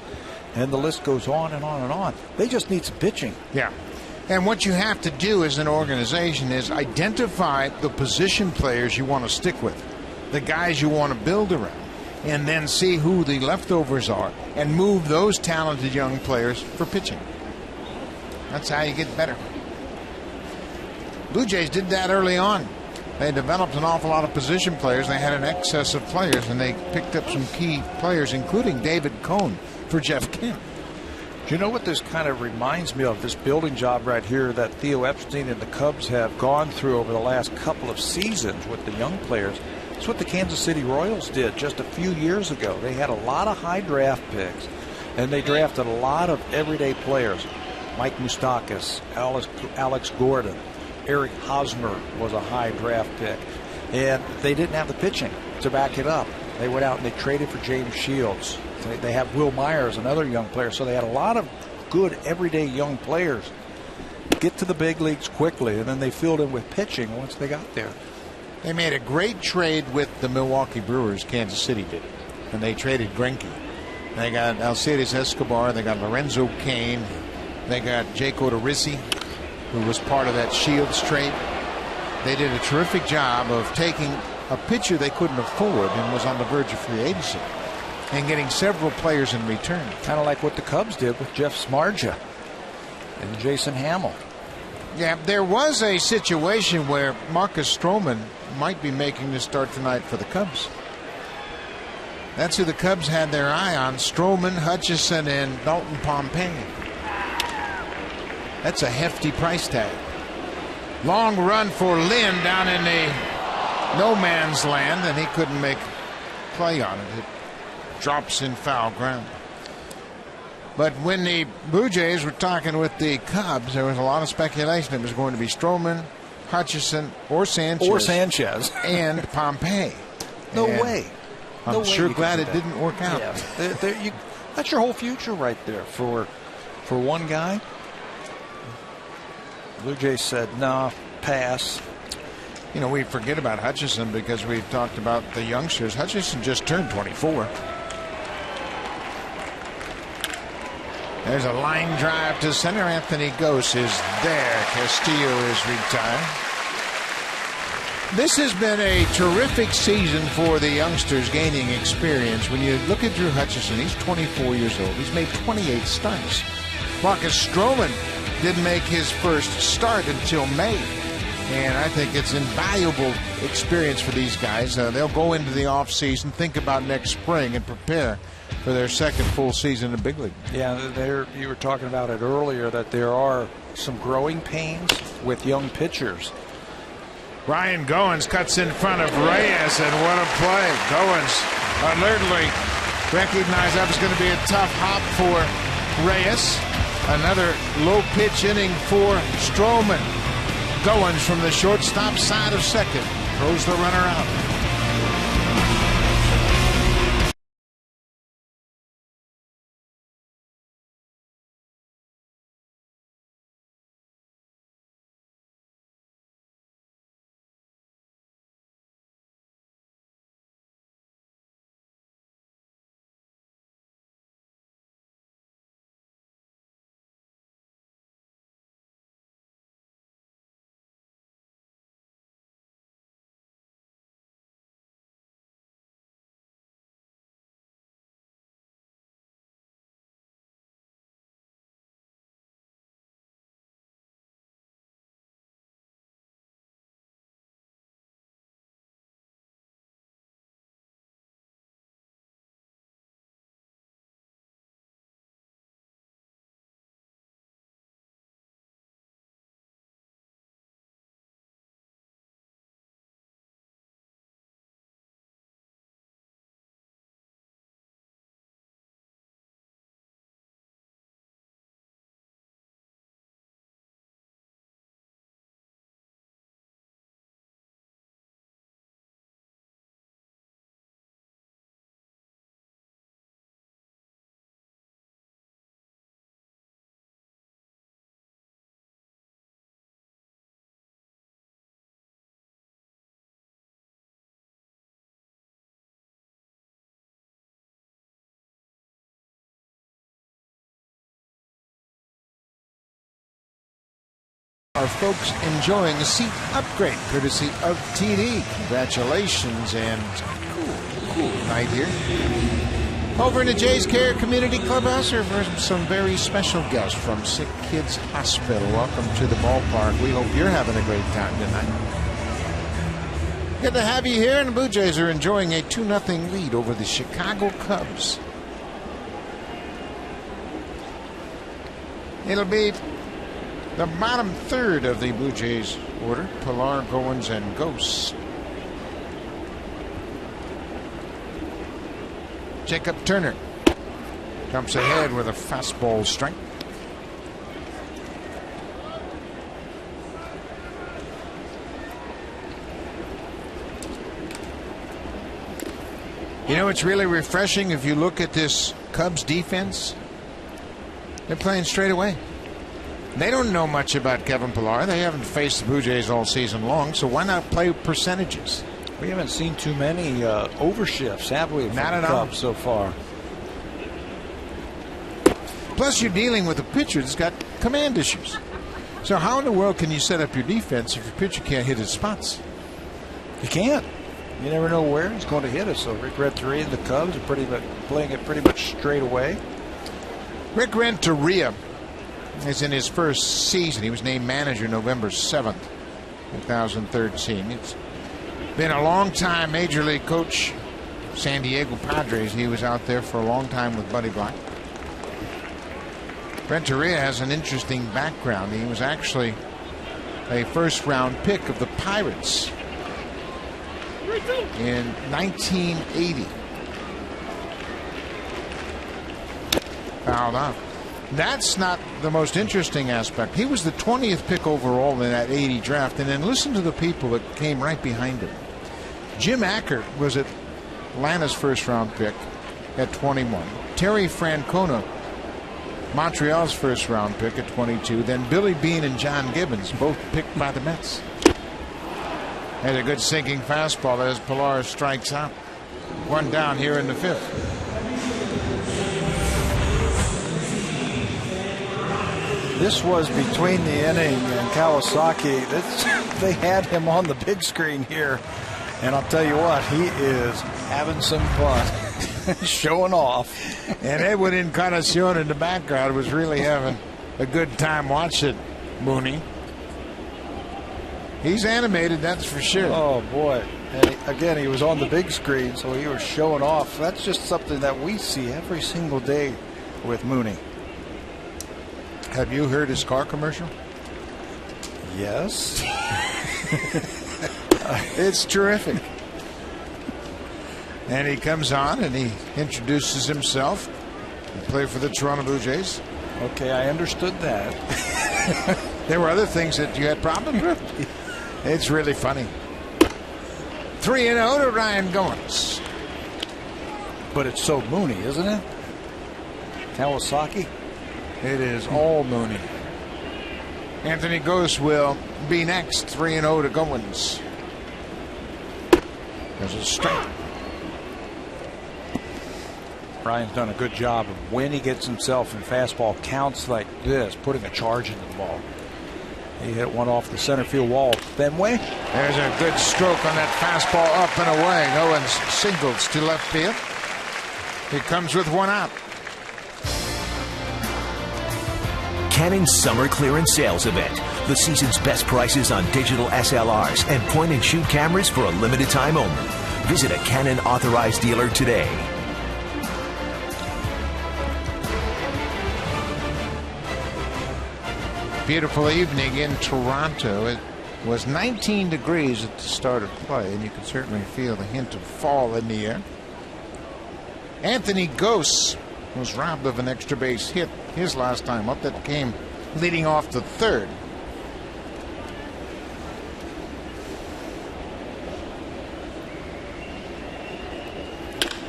And the list goes on and on and on. They just need some pitching. Yeah. And what you have to do as an organization is identify the position players you want to stick with, the guys you want to build around, and then see who the leftovers are and move those talented young players for pitching. That's how you get better. Blue Jays did that early on. They developed an awful lot of position players. They had an excess of players, and they picked up some key players, including David Cohn for Jeff Kemp. You know what this kind of reminds me of, this building job right here that Theo Epstein and the Cubs have gone through over the last couple of seasons with the young players. It's what the Kansas City Royals did just a few years ago. They had a lot of high draft picks, and they drafted a lot of everyday players. Mike Moustakas, Alex Gordon, Eric Hosmer was a high draft pick, and they didn't have the pitching to back it up. They went out and they traded for James Shields. They have Will Myers, another young player. So they had a lot of good everyday young players get to the big leagues quickly, and then they filled in with pitching once they got there. They made a great trade with the Milwaukee Brewers. Kansas City did, and they traded Greinke. They got Alcides Escobar. They got Lorenzo Cain. They got Jake Odorizzi, who was part of that Shields trade. They did a terrific job of taking a pitcher they couldn't afford and was on the verge of free agency, and getting several players in return. Kind of like what the Cubs did with Jeff Smarja and Jason Hamill. Yeah, there was a situation where Marcus Stroman might be making the start tonight for the Cubs. That's who the Cubs had their eye on: Stroman, Hutchison, and Dalton Pompey. That's a hefty price tag. Long run for Lynn down in the no man's land, and he couldn't make a play on it. It drops in foul ground. But when the Blue Jays were talking with the Cubs, there was a lot of speculation it was going to be Stroman, Hutchison, or Sanchez. And Pompey. No way. I'm sure glad it didn't work out. Yeah. That's your whole future right there for one guy. Blue Jays said, no, pass. You know, we forget about Hutchison because we've talked about the youngsters. Hutchison just turned 24. There's a line drive to center. Anthony Gose is there. Castillo is retired. This has been a terrific season for the youngsters gaining experience. When you look at Drew Hutchison, he's 24 years old. He's made 28 starts. Marcus Stroman didn't make his first start until May. And I think it's invaluable experience for these guys. They'll go into the offseason, think about next spring, and prepare for their second full season in big league. Yeah, you were talking about it earlier that there are some growing pains with young pitchers. Ryan Goins cuts in front of Reyes, and what a play. Goins alertly recognized that was going to be a tough hop for Reyes. Another low pitch inning for Stroman. Goins from the shortstop side of second throws the runner out. Are folks enjoying a seat upgrade courtesy of TD? Congratulations and cool night here. Over in the Jays Care Community Clubhouse are some very special guests from Sick Kids Hospital. Welcome to the ballpark. We hope you're having a great time tonight. Good to have you here, and the Blue Jays are enjoying a 2-0 lead over the Chicago Cubs. It'll be the bottom third of the Blue Jays order. Pilar, Goins, and Ghosts. Jacob Turner jumps ahead with a fastball strike. You know, it's really refreshing if you look at this Cubs defense. They're playing straight away. They don't know much about Kevin Pilar. They haven't faced the Blue Jays all season long, so why not play percentages? We haven't seen too many overshifts, have we? Not at all so far. Plus, you're dealing with a pitcher that's got command issues. So how in the world can you set up your defense if your pitcher can't hit his spots? You can't. You never know where he's going to hit us. So Rick Renteria and the Cubs are playing it pretty much straight away. Rick Renteria is in his first season. He was named manager November 7th, 2013. It's been a long time Major League coach, San Diego Padres. He was out there for a long time with Buddy Black. Renteria has an interesting background. He was actually a first-round pick of the Pirates in 1980. Fouled off. That's not the most interesting aspect. He was the 20th pick overall in that 80 draft, and then listen to the people that came right behind him. Jim Acker was Atlanta's first-round pick at 21. Terry Francona, Montreal's first-round pick at 22. Then Billy Beane and John Gibbons, both picked by the Mets. Has a good sinking fastball as Pilar strikes out. One down here in the fifth. This was between the inning and Kawasaki. They had him on the big screen here. And I'll tell you what, he is having some fun. Showing off. And Edwin Encarnacion in the background was really having a good time watching Mooney. He's animated, that's for sure. Oh, boy. And again, he was on the big screen, so he was showing off. That's just something that we see every single day with Mooney. Have you heard his car commercial? Yes. It's terrific. And he comes on and he introduces himself. He played for the Toronto Blue Jays. Okay, I understood that. There were other things that you had problems with. It's really funny. 3-0 to Ryan Goins. But it's so Mooney, isn't it? Kawasaki. It is all Mooney. Anthony Ghost will be next. 3-0 to Goins. There's a strike. Ryan's done a good job of when he gets himself in fastball counts like this, putting a charge into the ball. He hit one off the center field wall. Fenway. There's a good stroke on that fastball up and away. Owens singles to left field. He comes with one out. Canon's Summer Clearance Sales Event. The season's best prices on digital SLRs and point-and-shoot cameras for a limited time only. Visit a Canon authorized dealer today. Beautiful evening in Toronto. It was 19 degrees at the start of play, and you can certainly feel the hint of fall in the air. Anthony Ghost was robbed of an extra base hit his last time up. That came leading off the third.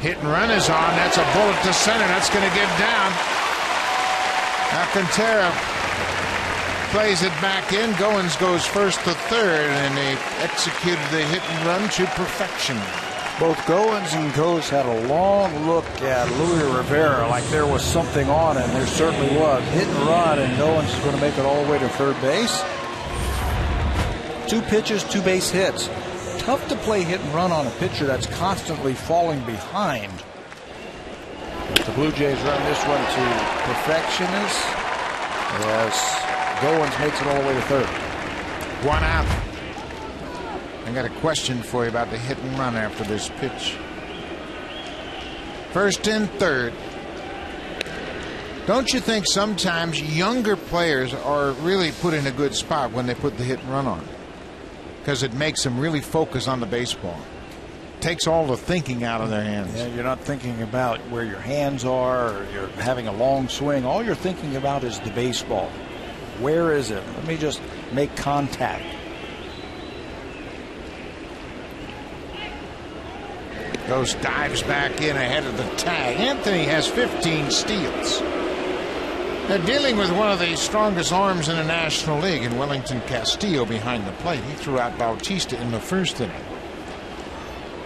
Hit and run is on. That's a bullet to center. That's going to give down. Alcantara plays it back in. Goins goes first to third, and they executed the hit and run to perfection. Both Goins and Ghost had a long look at Louis Rivera like there was something on, and there certainly was. Hit and run, and Goins is going to make it all the way to third base. 2 pitches, 2 base hits. Tough to play hit and run on a pitcher that's constantly falling behind. The Blue Jays run this one to perfection as Goins makes it all the way to third. 1 out. I got a question for you about the hit and run after this pitch. First and third. Don't you think sometimes younger players are really put in a good spot when they put the hit and run on? Because it makes them really focus on the baseball. Takes all the thinking out of their hands. Yeah, you're not thinking about where your hands are, or you're having a long swing. All you're thinking about is the baseball. Where is it? Let me just make contact. Ghost dives back in ahead of the tag. Anthony has 15 steals. They're dealing with one of the strongest arms in the National League in Wellington Castillo behind the plate. He threw out Bautista in the first inning.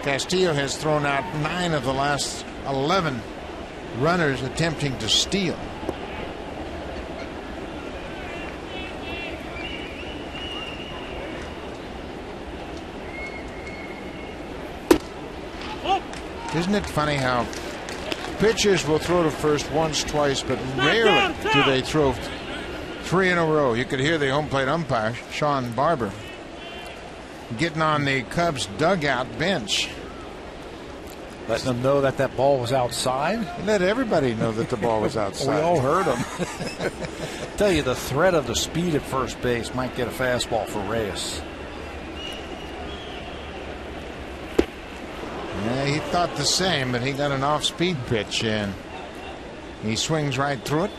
Castillo has thrown out 9 of the last 11 runners attempting to steal. Isn't it funny how pitchers will throw to first once, twice, but rarely do they throw 3 in a row. You could hear the home plate umpire, Sean Barber, getting on the Cubs dugout bench. Letting them know that that ball was outside. He let everybody know that the ball was outside. We all heard him. Tell you, the threat of the speed at first base might get a fastball for Reyes. Yeah, he thought the same, but he got an off-speed pitch, and he swings right through it.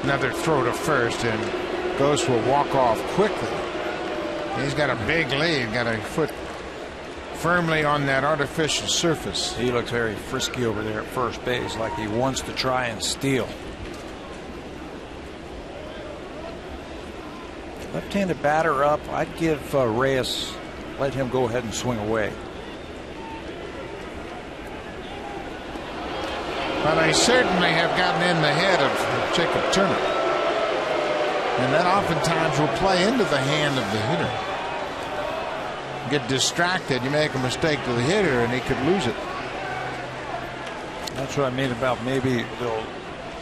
Another throw to first, and Ghost will walk off quickly. He's got a big lead, got a foot firmly on that artificial surface. He looks very frisky over there at first base, like he wants to try and steal. Left-handed batter up. I'd give Reyes, let him go ahead and swing away. But they certainly have gotten in the head of Jacob Turner. And that oftentimes will play into the hand of the hitter. Get distracted, you make a mistake to the hitter, and he could lose it. That's what I mean about maybe they'll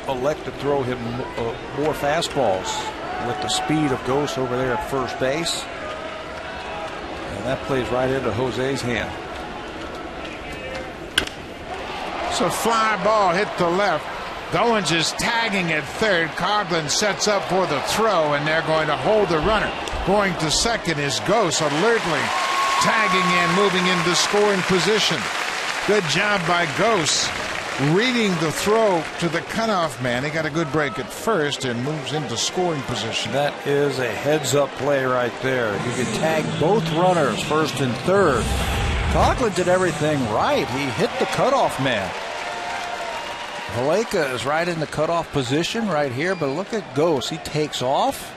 elect to throw him more fastballs with the speed of Ghost over there at first base. And that plays right into Jose's hand. It's a fly ball hit to left. Goins is tagging at third. Coughlin sets up for the throw, and they're going to hold the runner. Going to second is Ghost, alertly tagging in, moving into scoring position. Good job by Ghost reading the throw to the cutoff man. He got a good break at first and moves into scoring position. That is a heads-up play right there. You can tag both runners, first and third. Coughlin did everything right. He hit the cutoff man. Valaika is right in the cutoff position right here, but look at Ghost. He takes off,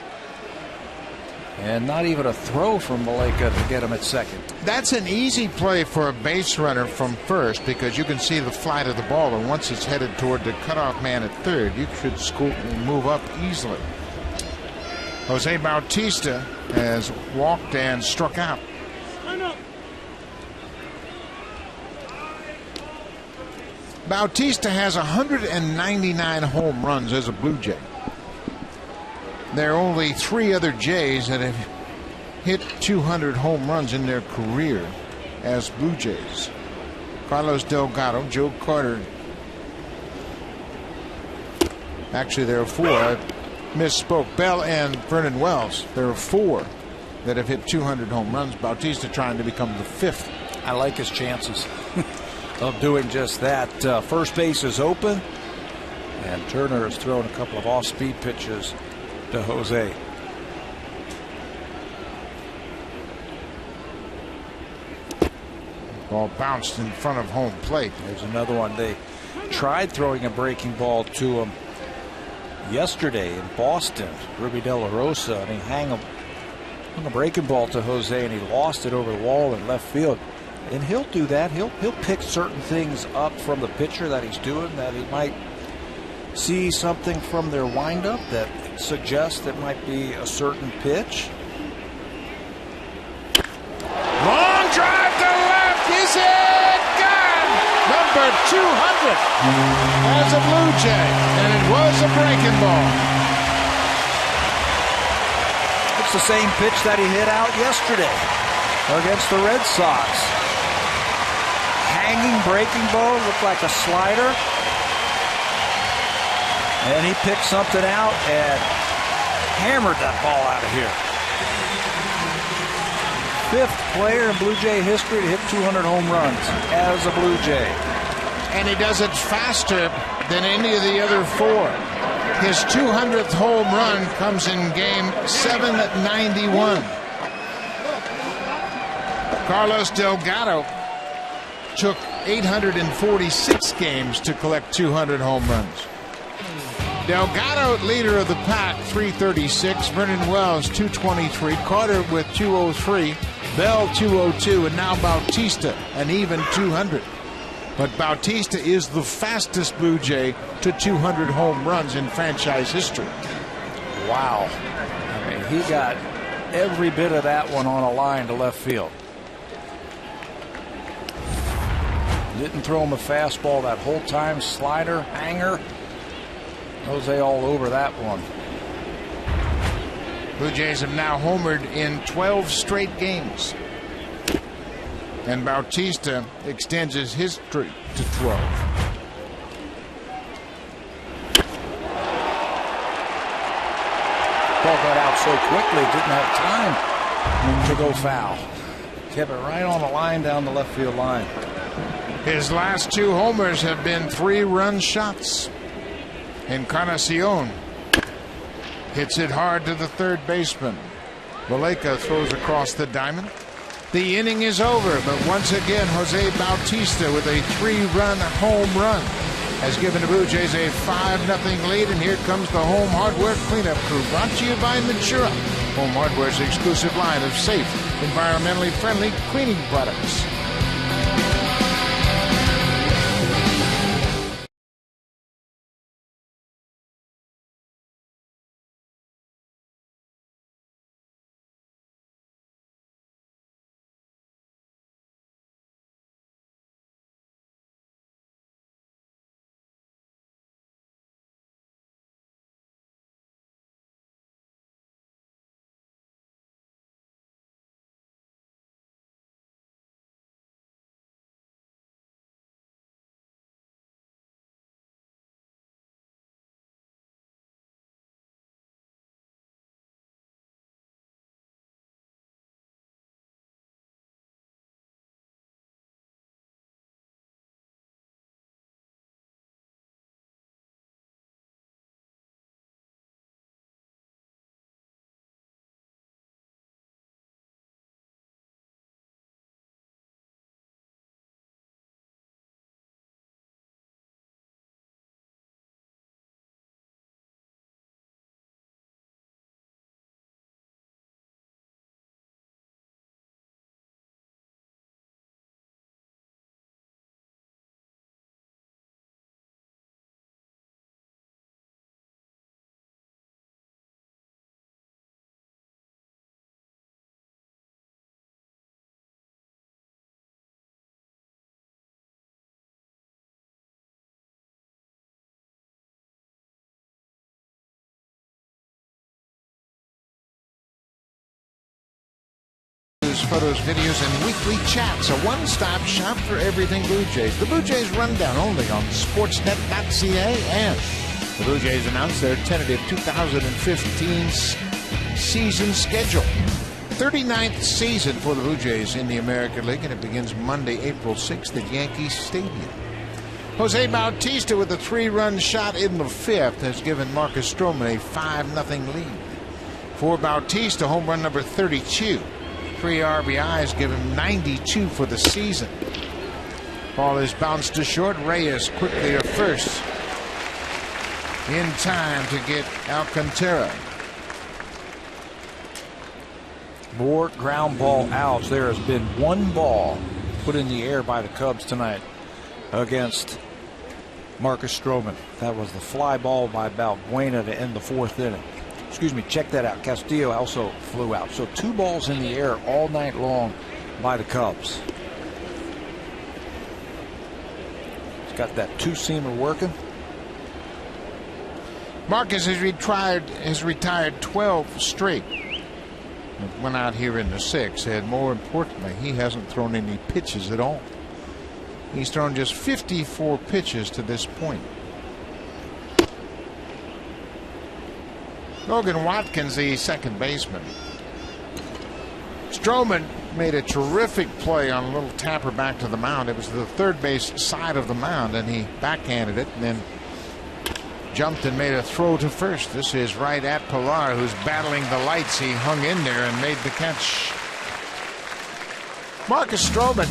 and not even a throw from Valaika to get him at second. That's an easy play for a base runner from first, because you can see the flight of the ball, and once it's headed toward the cutoff man at third, you should scoot and move up easily. Jose Bautista has walked and struck out. Bautista has 199 home runs as a Blue Jay. There are only 3 other Jays that have hit 200 home runs in their career as Blue Jays. Carlos Delgado, Joe Carter. Actually, there are 4. I misspoke. Bell and Vernon Wells. There are 4 that have hit 200 home runs. Bautista trying to become the 5th. I like his chances of doing just that. First base is open, and Turner has thrown a couple of off-speed pitches to Jose. Ball bounced in front of home plate. There's another one. They tried throwing a breaking ball to him yesterday in Boston. Ruby De La Rosa, and he hung a breaking ball to Jose, and he lost it over the wall in left field. And he'll do that. He'll pick certain things up from the pitcher that he's doing, that he might see something from their windup that suggests it might be a certain pitch. Long drive to left. Is it gone? Number 200 as a Blue Jay, and it was a breaking ball. It's the same pitch that he hit out yesterday against the Red Sox. Hanging breaking ball, looked like a slider. And he picked something out and hammered that ball out of here. Fifth player in Blue Jay history to hit 200 home runs as a Blue Jay. And he does it faster than any of the other four. His 200th home run comes in game 791. Carlos Delgado took 846 games to collect 200 home runs. Delgado, leader of the pack, 336. Vernon Wells, 223. Carter with 203. Bell, 202. And now Bautista, an even 200. But Bautista is the fastest Blue Jay to 200 home runs in franchise history. Wow. I mean, he got every bit of that one on a line to left field. Didn't throw him a fastball that whole time. Slider, hanger. Jose all over that one. Blue Jays have now homered in 12 straight games. And Bautista extends his history to 12. Ball got out so quickly, didn't have time to go foul. Kept it right on the line down the left field line. His last two homers have been 3-run shots. Encarnacion hits it hard to the third baseman. Valleca throws across the diamond. The inning is over, but once again, Jose Bautista with a 3-run home run has given the Blue Jays a 5-0 lead, and here comes the Home Hardware cleanup crew, brought to you by Natura. Home Hardware's exclusive line of safe, environmentally friendly cleaning products. Photos, videos, and weekly chats. A one-stop shop for everything Blue Jays. The Blue Jays Rundown only on sportsnet.ca, and the Blue Jays announced their tentative 2015 season schedule. 39th season for the Blue Jays in the American League, and it begins Monday, April 6th at Yankee Stadium. Jose Bautista with a 3-run shot in the 5th has given Marcus Stroman a 5-0 lead. For Bautista, home run number 32. 3 RBIs, give him 92 for the season. Ball is bounced to short. Reyes quickly to first in time to get Alcantara. More ground ball outs. There has been one ball put in the air by the Cubs tonight against Marcus Stroman. That was the fly ball by Balbuena to end the 4th inning. Excuse me, check that out. Castillo also flew out. So 2 balls in the air all night long by the Cubs. He's got that 2-seamer working. Marcus has retired 12 straight. Went out here in the 6th, and more importantly, he hasn't thrown any pitches at all. He's thrown just 54 pitches to this point. Logan Watkins, the second baseman. Stroman made a terrific play on a little tapper back to the mound. It was the third base side of the mound, and he backhanded it and then jumped and made a throw to first. This is right at Pilar, who's battling the lights. He hung in there and made the catch. Marcus Stroman,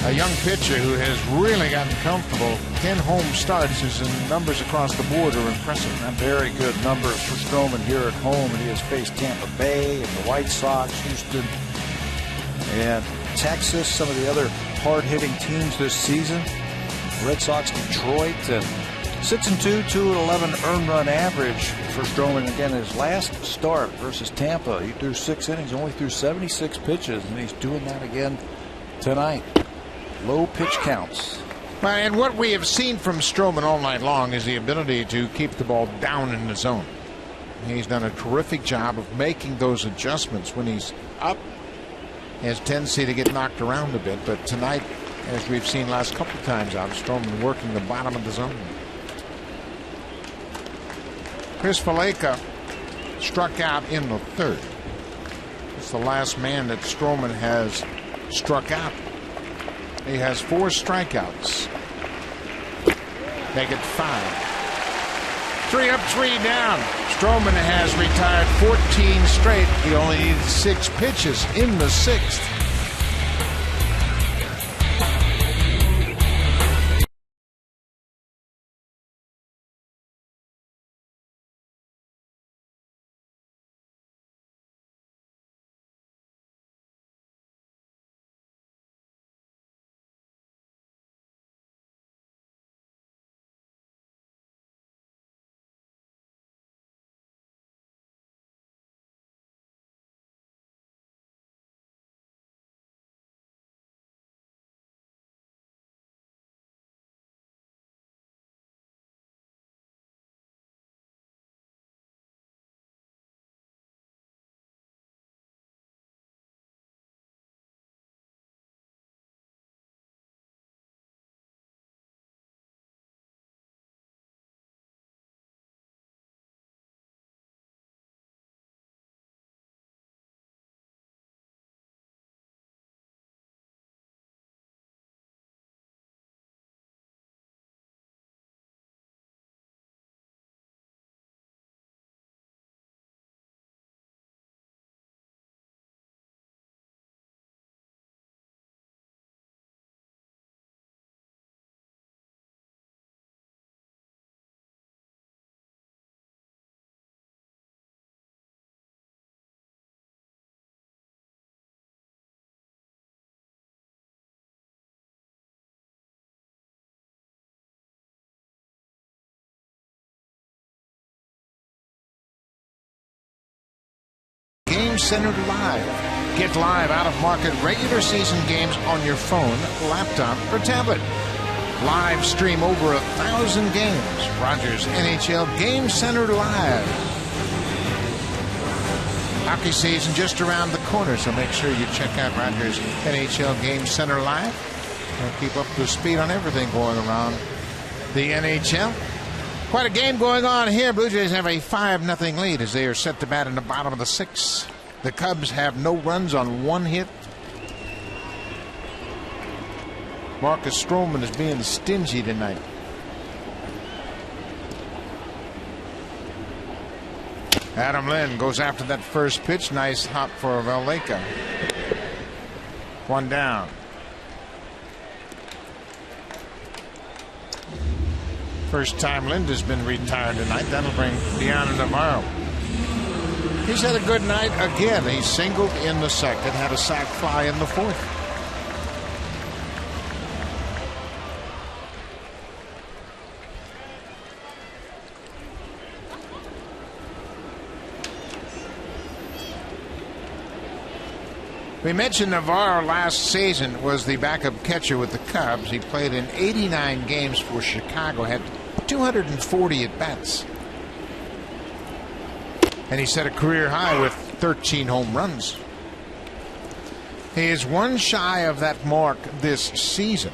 a young pitcher who has really gotten comfortable. 10 home starts. His numbers across the board are impressive. And very good numbers for Stroman here at home. And he has faced Tampa Bay and the White Sox, Houston, and Texas, some of the other hard-hitting teams this season. Red Sox, Detroit, and 6-2, 2-11 earned run average for Stroman. Again, his last start versus Tampa, he threw 6 innings, only threw 76 pitches, and he's doing that again tonight. Low pitch counts. And what we have seen from Stroman all night long is the ability to keep the ball down in the zone. He's done a terrific job of making those adjustments. When he's up, he has a tendency to get knocked around a bit, but tonight, as we've seen last couple times out, Stroman working the bottom of the zone. Chris Valleca struck out in the 3rd. It's the last man that Stroman has struck out. He has 4 strikeouts. Make it 5. 3 up, 3 down. Stroman has retired 14 straight. He only needed 6 pitches in the 6th. Game Center Live. Get live out-of-market regular season games on your phone, laptop, or tablet. Live stream over 1,000 games. Rogers NHL Game Center Live. Hockey season just around the corner, so make sure you check out Rogers NHL Game Center Live. And keep up to speed on everything going around the NHL. Quite a game going on here. Blue Jays have a 5-0 lead as they are set to bat in the bottom of the 6th. The Cubs have no runs on 1 hit. Marcus Stroman is being stingy tonight. Adam Lynn goes after that first pitch. Nice hop for Valleca. 1 down. First time Linda's been retired tonight. That'll bring Deanna Navarro. He's had a good night again. He singled in the second, had a sac fly in the fourth. We mentioned Navarro last season was the backup catcher with the Cubs. He played in 89 games for Chicago, had 240 at-bats. And he set a career high with 13 home runs. He is one shy of that mark this season.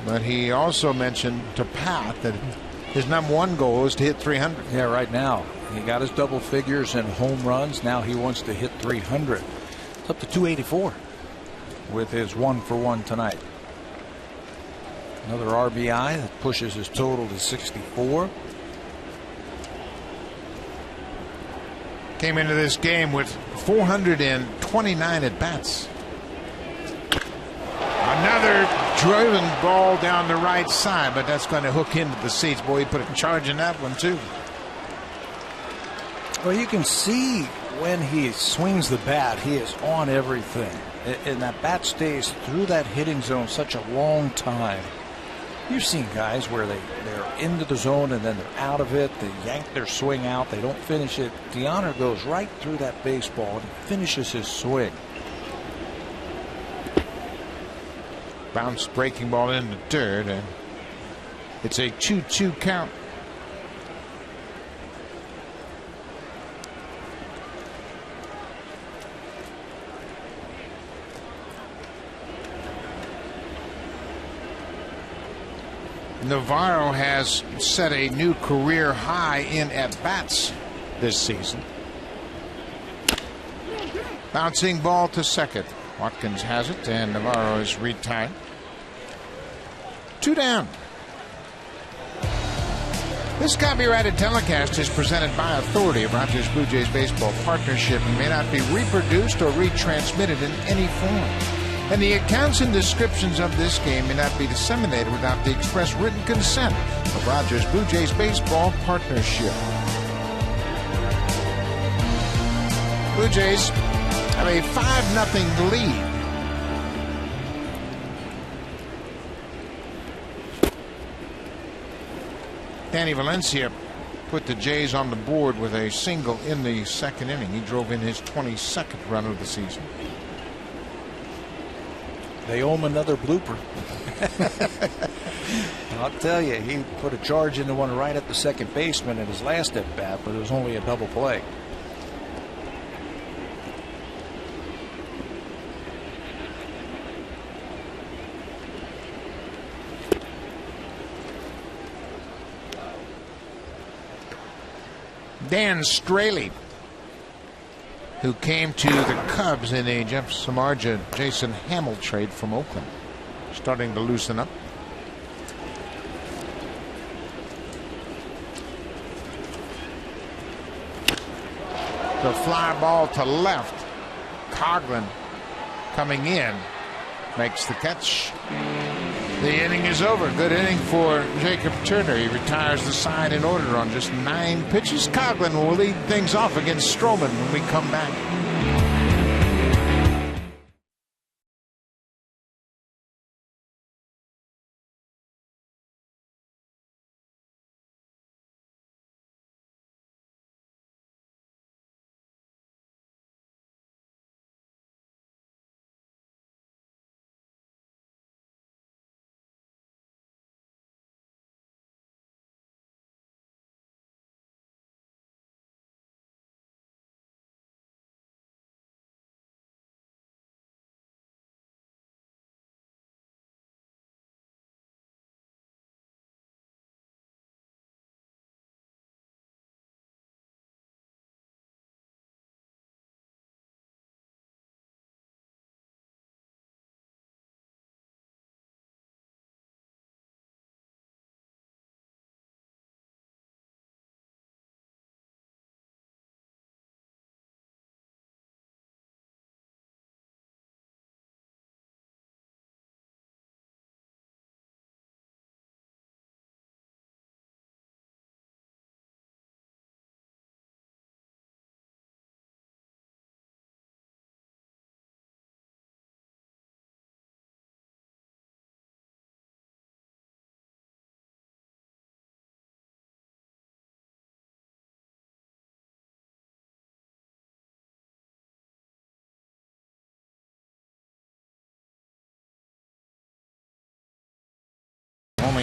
But he also mentioned to Pat that his #1 goal is to hit 300. Yeah, right now. He got his double figures in home runs. Now he wants to hit 300. It's up to 284 with his 1-for-1 tonight. Another RBI that pushes his total to 64. Came into this game with 429 at-bats. Another driven ball down the right side, but that's going to hook into the seats. Boy, he put a charge in that one, too. Well, you can see when he swings the bat, he is on everything. And that bat stays through that hitting zone such a long time. You've seen guys where they're into the zone and then they're out of it. They yank their swing out. They don't finish it. Deanna goes right through that baseball and finishes his swing. Bounce breaking ball in the dirt, and it's a 2-2 count. Navarro has set a new career high in at-bats this season. Bouncing ball to second. Watkins has it, and Navarro is retired. 2 down. This copyrighted telecast is presented by authority of Rogers Blue Jays Baseball Partnership and may not be reproduced or retransmitted in any form. And the accounts and descriptions of this game may not be disseminated without the express written consent of Rogers Blue Jays Baseball Partnership. Blue Jays have a 5-0 lead. Danny Valencia put the Jays on the board with a single in the second inning. He drove in his 22nd run of the season. They owe him another blooper. I'll tell you, he put a charge into one right at the second baseman in his last at bat, but it was only a double play. Dan Straley, who came to the Cubs in a Jeff Samardzija, Jason Hamill trade from Oakland, starting to loosen up. The fly ball to left. Coughlin coming in, makes the catch. The inning is over. Good inning for Jacob Turner. He retires the side in order on just 9 pitches. Coughlin will lead things off against Stroman when we come back.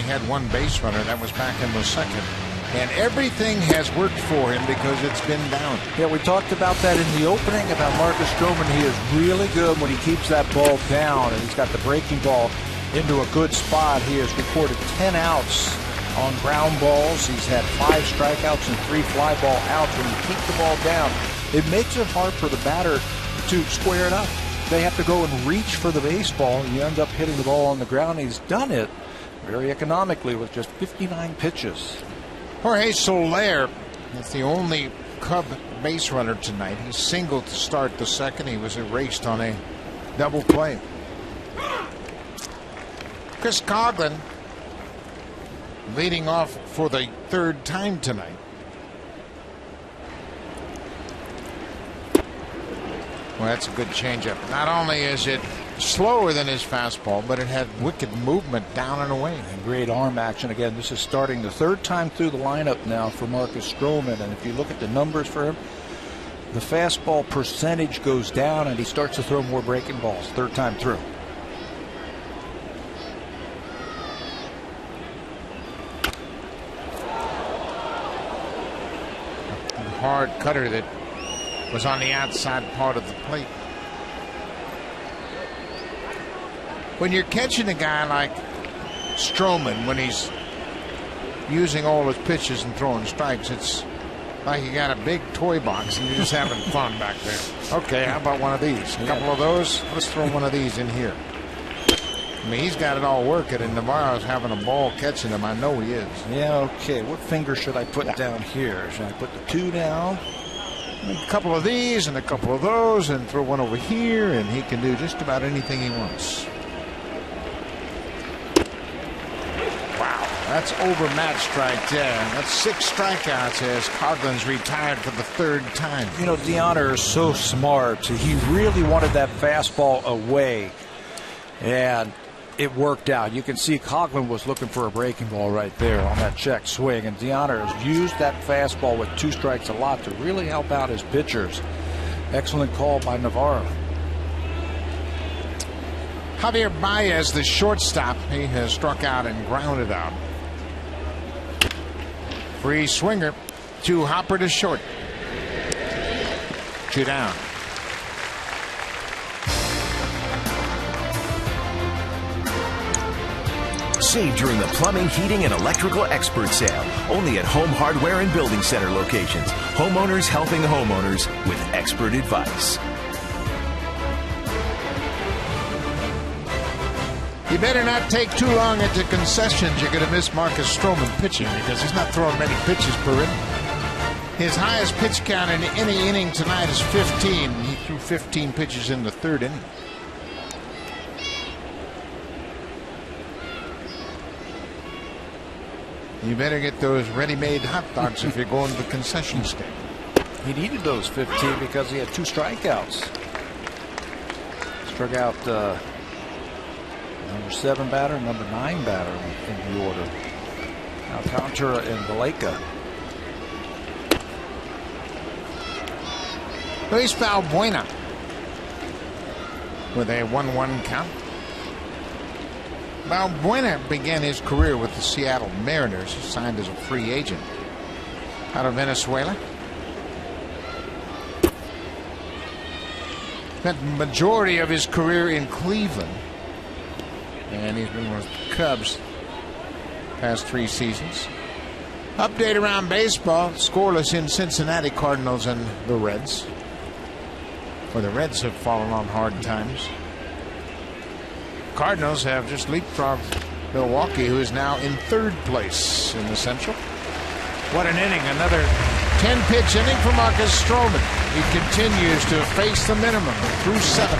had one base runner. That was back in the second. And everything has worked for him because it's been down. Yeah, we talked about that in the opening about Marcus Stroman. He is really good when he keeps that ball down, and he's got the breaking ball into a good spot. He has recorded 10 outs on ground balls. He's had 5 strikeouts and 3 fly ball outs. When you keep the ball down, it makes it hard for the batter to square it up. They have to go and reach for the baseball, and you end up hitting the ball on the ground. He's done it very economically with just 59 pitches. Jorge Soler is the only Cub base runner tonight. He singled to start the second. He was erased on a double play. Chris Coghlan leading off for the 3rd time tonight. Well, that's a good changeup. Not only is it slower than his fastball, but it had wicked movement down and away. And great arm action. Again, this is starting the 3rd time through the lineup now for Marcus Stroman. And if you look at the numbers for him, the fastball percentage goes down and he starts to throw more breaking balls 3rd time through. A hard cutter that was on the outside part of the plate. When you're catching a guy like Stroman, when he's using all his pitches and throwing strikes, it's like you got a big toy box and you're just having fun back there. Okay, how about one of these? A couple of those? Let's throw one of these in here. I mean, he's got it all working, and Navarro's having a ball catching him. I know he is. Yeah, okay. What finger should I put down here? Should I put the 2 down? A couple of these and a couple of those, and throw one over here, and he can do just about anything he wants. Wow, that's overmatched right there. That's 6 strikeouts as Coghlan's retired for the 3rd time. You know, DeHonor is so smart. He really wanted that fastball away, and it worked out. You can see Coghlan was looking for a breaking ball right there on that check swing, and DeHonor has used that fastball with 2 strikes a lot to really help out his pitchers. Excellent call by Navarro. Javier Baez, the shortstop, he has struck out and grounded out. Free swinger to Hopper to short. 2 down. Save during the plumbing, heating, and electrical expert sale. Only at Home Hardware and Building Center locations. Homeowners helping homeowners with expert advice. You better not take too long at the concessions. You're going to miss Marcus Stroman pitching because he's not throwing many pitches per inning. His highest pitch count in any inning tonight is 15. He threw 15 pitches in the 3rd inning. You better get those ready-made hot dogs if you're going to the concession stand. He needed those 15 because he had 2 strikeouts. Struck out number 7 batter, number 9 batter in the order. Alcantara and Valleca. Luis Valbuena with a 1-1 count. Valbuena began his career with the Seattle Mariners. He signed as a free agent out of Venezuela. Spent the majority of his career in Cleveland. And he's been with the Cubs past 3 seasons. Update around baseball. Scoreless in Cincinnati, Cardinals and the Reds. Where the Reds have fallen on hard times. Cardinals have just leapfrogged Milwaukee, who is now in 3rd place in the Central. What an inning. Another 10-pitch inning for Marcus Stroman. He continues to face the minimum through 7.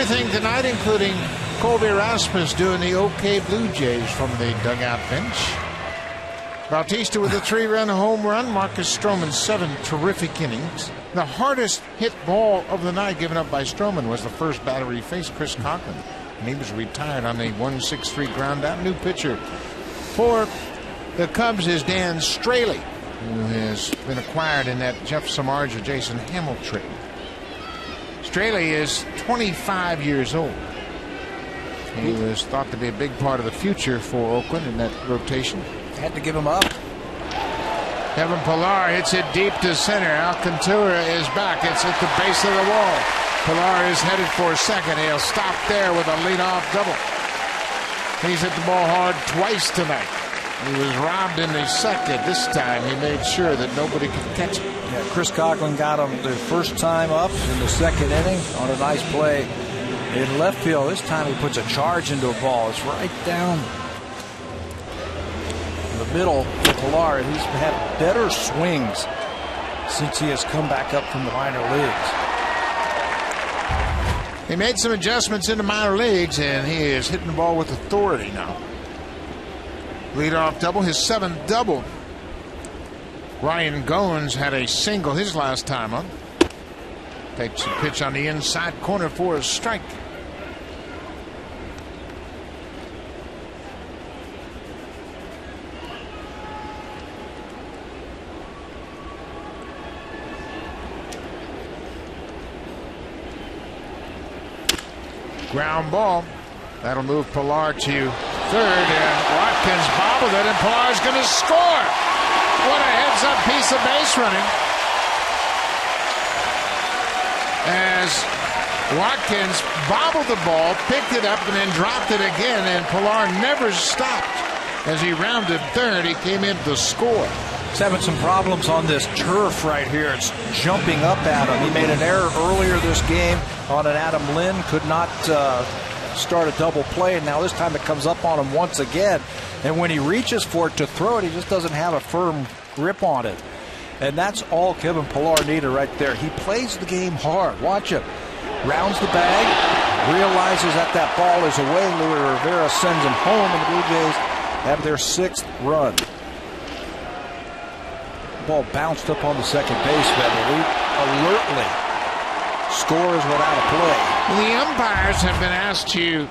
everything tonight, including Colby Rasmus doing the OK Blue Jays from the dugout bench. Bautista with a 3-run home run. Marcus Stroman 7 terrific innings. The hardest hit ball of the night given up by Stroman was the first batter he faced, Chris Coughlin. And he was retired on a 1-6-3 ground out. New pitcher for the Cubs is Dan Straley, who has been acquired in that Jeff Samardzija, Jason Hamill trade. Straley is 25 years old. He was thought to be a big part of the future for Oakland in that rotation. Had to give him up. Kevin Pillar hits it deep to center. Alcantara is back. It's at the base of the wall. Pillar is headed for second. He'll stop there with a leadoff double. He's hit the ball hard twice tonight. He was robbed in the second. This time he made sure that nobody could catch him. Yeah, Chris Coughlin got him the first time up in the second inning on a nice play in left field. This time he puts a charge into a ball. It's right down the middle for Pillar. He's had better swings since he has come back up from the minor leagues. He made some adjustments in the minor leagues, and he is hitting the ball with authority now. Leadoff double, his 7th double. Ryan Goins had a single his last time up. Takes a pitch on the inside corner for a strike. Ground ball. That'll move Pillar to third, and Watkins bobbled it, and Pillar's going to score. What a heads-up piece of base running. As Watkins bobbled the ball, picked it up, and then dropped it again, and Pillar never stopped. As he rounded third, he came in to score. He's having some problems on this turf right here. It's jumping up at him. He made an error earlier this game on an Adam Lynn. Could not start a double play, and now this time it comes up on him once again. And when he reaches for it to throw it, he just doesn't have a firm grip on it. And that's all Kevin Pillar needed right there. He plays the game hard. Watch him. Rounds the bag, realizes that that ball is away. Luis Rivera sends him home, and the Blue Jays have their 6th run. The ball bounced up on the second baseman. Alertly scores without a play. The umpires have been asked to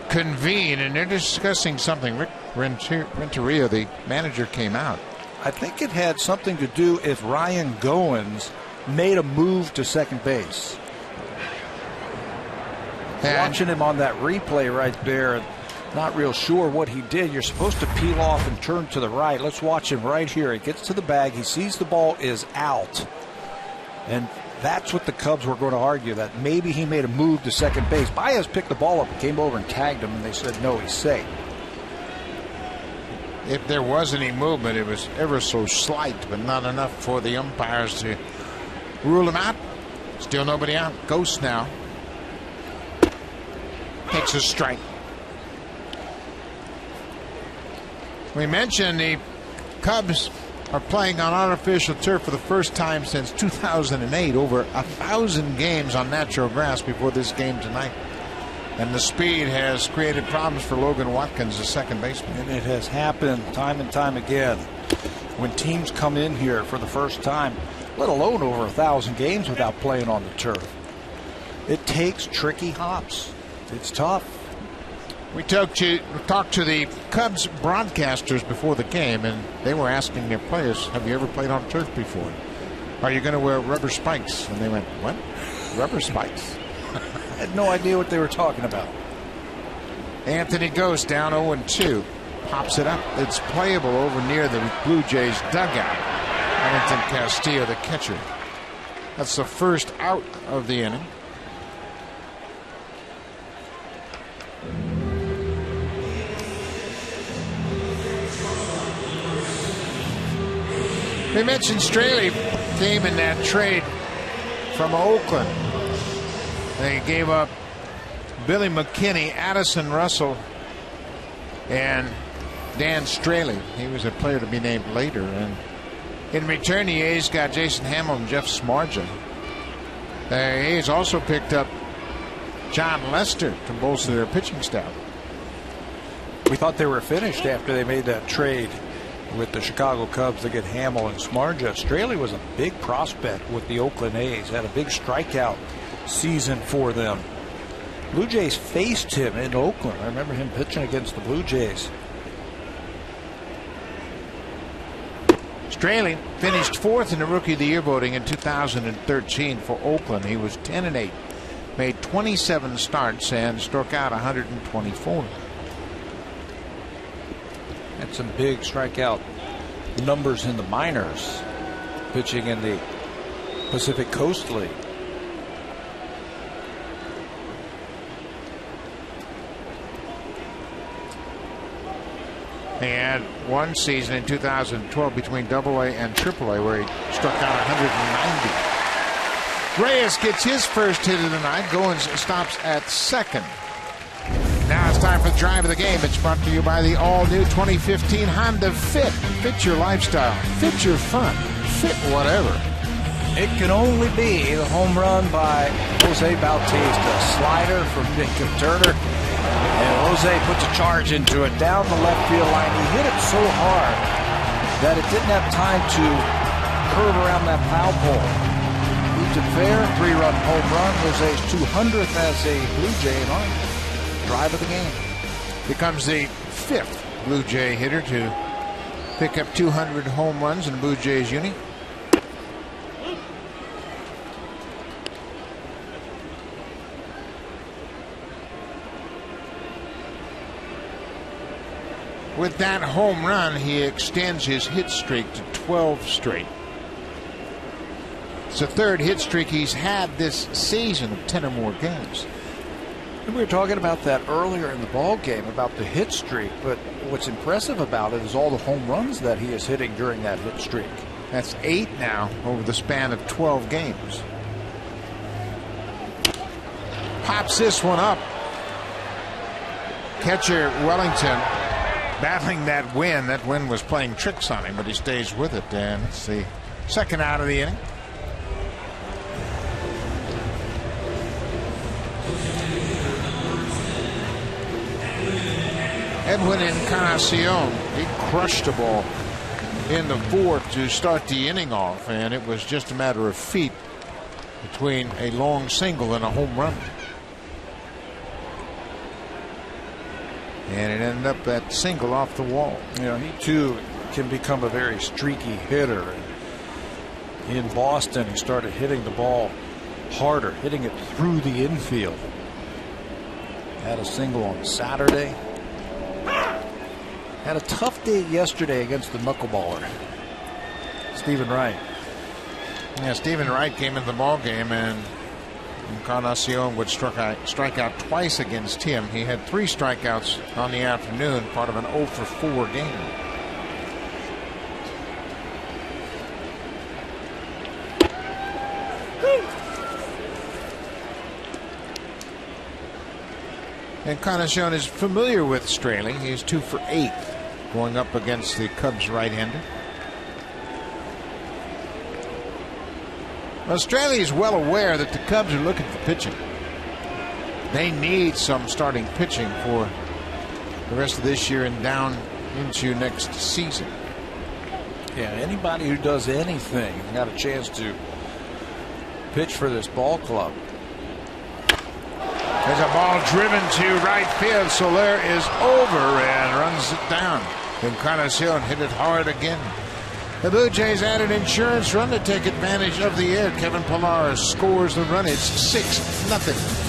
convene, and they're discussing something. Rick Renteria, the manager, came out. I think it had something to do if Ryan Goins made a move to second base. Watching him on that replay right there, not real sure what he did. You're supposed to peel off and turn to the right. Let's watch him right here. He gets to the bag. He sees the ball is out. And that's what the Cubs were going to argue, that maybe he made a move to second base. Baez picked the ball up and came over and tagged him, and they said, no, he's safe. If there was any movement, it was ever so slight, but not enough for the umpires to rule him out. Still nobody out. Ghost now. Takes a strike. We mentioned the Cubs are playing on artificial turf for the first time since 2008. Over 1,000 games on natural grass before this game tonight. And the speed has created problems for Logan Watkins, the second baseman. And it has happened time and time again. When teams come in here for the first time, let alone over 1,000 games without playing on the turf, it takes tricky hops. It's tough. We talked to the Cubs broadcasters before the game, and they were asking their players, have you ever played on turf before? Are you going to wear rubber spikes? And they went, what? Rubber spikes? I had no idea what they were talking about. Anthony Ghost down 0-2. Pops it up. It's playable over near the Blue Jays dugout. Arlington Castillo, the catcher. That's the first out of the inning. We mentioned Straley came in that trade from Oakland. They gave up Billy McKinney, Addison Russell, and Dan Straley. He was a player to be named later. And in return, the A's got Jason Hamill and Jeff Samardzija. The A's also picked up John Lester to bolster their pitching staff. We thought they were finished after they made that trade with the Chicago Cubs to get Hamill and Smarja. Straley was a big prospect with the Oakland A's. Had a big strikeout season for them. Blue Jays faced him in Oakland. I remember him pitching against the Blue Jays. Straley finished 4th in the Rookie of the Year voting in 2013 for Oakland. He was 10-8, made 27 starts and struck out 124. Had some big strikeout numbers in the minors, pitching in the Pacific Coast League. He had one season in 2012 between AA and AAA where he struck out 190. Reyes gets his first hit of the night. Goins stops at second. Now it's time for the drive of the game. It's brought to you by the all-new 2015 Honda Fit. Fit your lifestyle. Fit your fun. Fit whatever. It can only be the home run by Jose Bautista. Slider from Jacob Turner. And Jose puts a charge into it down the left field line. He hit it so hard that it didn't have time to curve around that foul pole. Beats it fair. 3-run home run. Jose's 200th as a Blue Jay in our drive of the game. Becomes the 5th Blue Jay hitter to pick up 200 home runs in the Blue Jays uni. With that home run, he extends his hit streak to 12 straight. It's the 3rd hit streak he's had this season of 10 or more games. We were talking about that earlier in the ball game about the hit streak, but what's impressive about it is all the home runs that he is hitting during that hit streak. That's 8 now over the span of 12 games. Pops this one up. Catcher Wellington battling that wind. That wind was playing tricks on him, but he stays with it. And it's the 2nd out of the inning. Edwin Encarnacion, he crushed the ball in the 4th to start the inning off, and it was just a matter of feet between a long single and a home run. And it ended up that single off the wall. You know, he too can become a very streaky hitter. In Boston, he started hitting the ball harder, hitting it through the infield. Had a single on Saturday. Had a tough day yesterday against the knuckleballer, Stephen Wright. Yeah, Stephen Wright came into the ball game, and Encarnacion would strike out twice against him. He had 3 strikeouts on the afternoon, part of an 0 for 4 game. Encarnacion is familiar with Straley. He's 2 for 8 going up against the Cubs right-hander. Well, Straley is well aware that the Cubs are looking for pitching. They need some starting pitching for the rest of this year and down into next season. Yeah, anybody who does anything got a chance to pitch for this ball club. There's a ball driven to right field. Soler is over and runs it down. Encarnacion hit it hard again. The Blue Jays add an insurance run to take advantage of the air. Kevin Pillar scores the run. It's 6-0.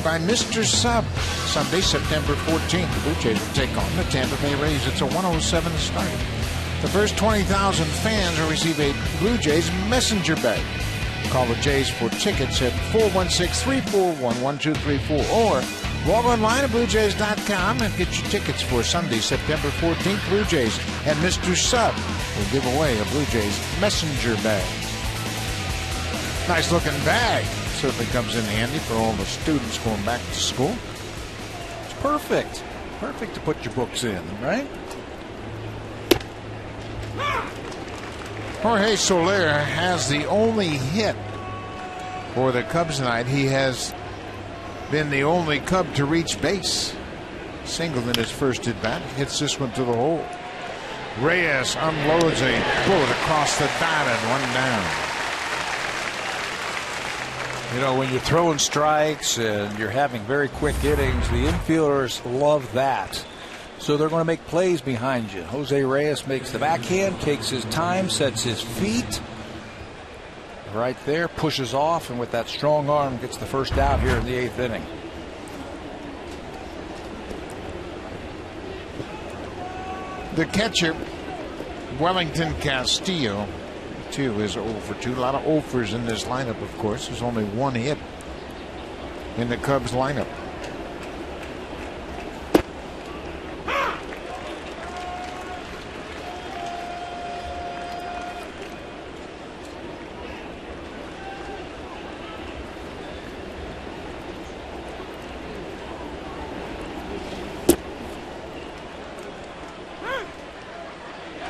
by Mr. Sub. Sunday, September 14th, the Blue Jays will take on the Tampa Bay Rays. It's a 107 start. The first 20,000 fans will receive a Blue Jays messenger bag. Call the Jays for tickets at 416-341-1234 or log online at BlueJays.com and get your tickets for Sunday, September 14th. Blue Jays and Mr. Sub will give away a Blue Jays messenger bag. Nice looking bag. Certainly comes in handy for all the students going back to school. It's perfect. Perfect to put your books in, right? Jorge Soler has the only hit for the Cubs tonight. He has been the only Cub to reach base. Singled in his first at bat. Hits this one to the hole. Reyes unloads a bullet across the diamond. One down. You know, when you're throwing strikes and you're having very quick innings, the infielders love that. So they're going to make plays behind you. Jose Reyes makes the backhand, takes his time, sets his feet. Right there, pushes off, and with that strong arm gets the first out here in the 8th inning. The catcher, Wellington Castillo, too, is 0 for 2. A lot of 0-fers in this lineup, of course. There's only one hit in the Cubs lineup.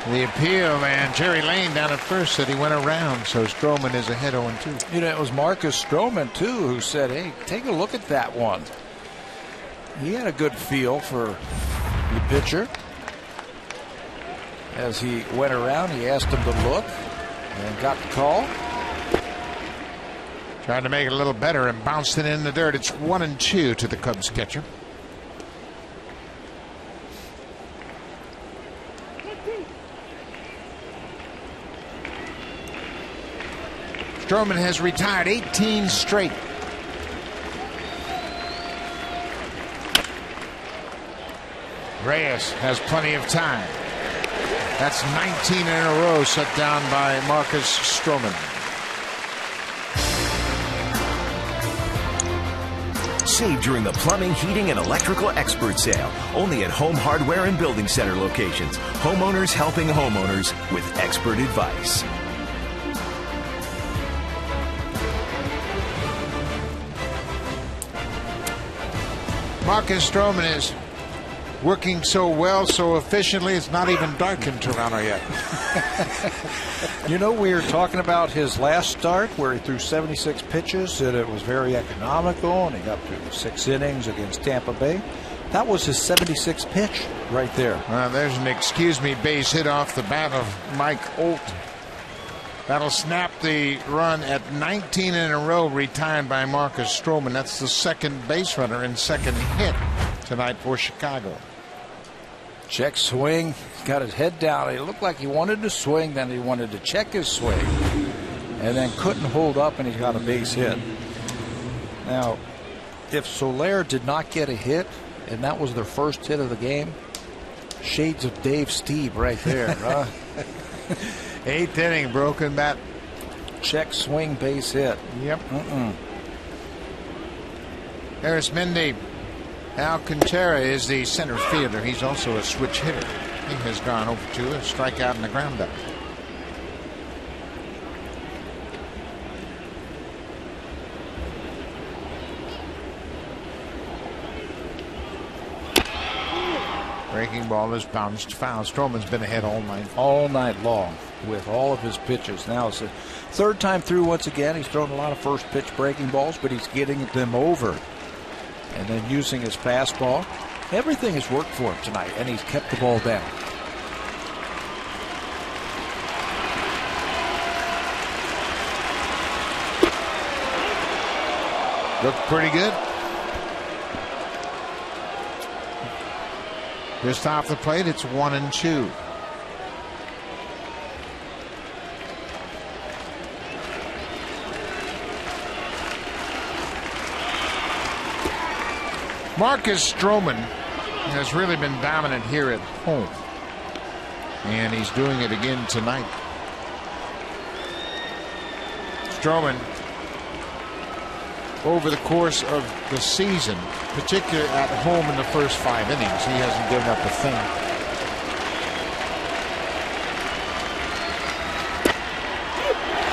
The appeal, and Jerry Lane down at first said he went around, so Stroman is ahead 0-2. You know, it was Marcus Stroman, too, who said, hey, take a look at that one. He had a good feel for the pitcher. As he went around, he asked him to look and got the call. Trying to make it a little better and bounced it in the dirt. It's 1-2 to the Cubs catcher. Stroman has retired 18 straight. Reyes has plenty of time. That's 19 in a row set down by Marcus Stroman. Save during the plumbing, heating, and electrical expert sale. Only at Home Hardware and Building Center locations. Homeowners helping homeowners with expert advice. Marcus Stroman is working so well, so efficiently, it's not even dark in Toronto yet. You know, we were talking about his last start where he threw 76 pitches, and it was very economical, and he got through 6 innings against Tampa Bay. That was his 76th pitch right there. There's an excuse me base hit off the bat of Mike Olt. That'll snap the run at 19 in a row retired by Marcus Stroman. That's the second base runner and second hit tonight for Chicago. Check swing, got his head down. It looked like he wanted to swing, then he wanted to check his swing, and then couldn't hold up, and he got a base hit. Now, if Soler did not get a hit, and that was their first hit of the game, shades of Dave Steve right there. Huh? 8th inning, broken bat. Check swing, base hit. Yep. Harris Mendy. Alcantara is the center fielder. He's also a switch hitter. He has gone over to a strikeout in the ground out. Breaking ball is bounced foul. Stroman's been ahead all night. All night long with all of his pitches. Now it's the third time through once again. He's thrown a lot of first pitch breaking balls, but he's getting them over. And then using his fastball. Everything has worked for him tonight, and he's kept the ball down. Looked pretty good. Just off the plate, it's 1-2. Marcus Stroman has really been dominant here at home, and he's doing it again tonight. Stroman, over the course of the season, particularly at home in the first 5 innings, he hasn't given up a thing.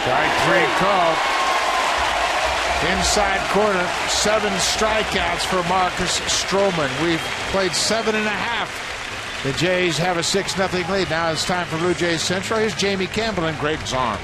Strike 3 called. Inside corner, 7 strikeouts for Marcus Stroman. We've played 7.5. The Jays have a 6-0 lead. Now it's time for Blue Jays Central. Here's Jamie Campbell and Greg Zorn.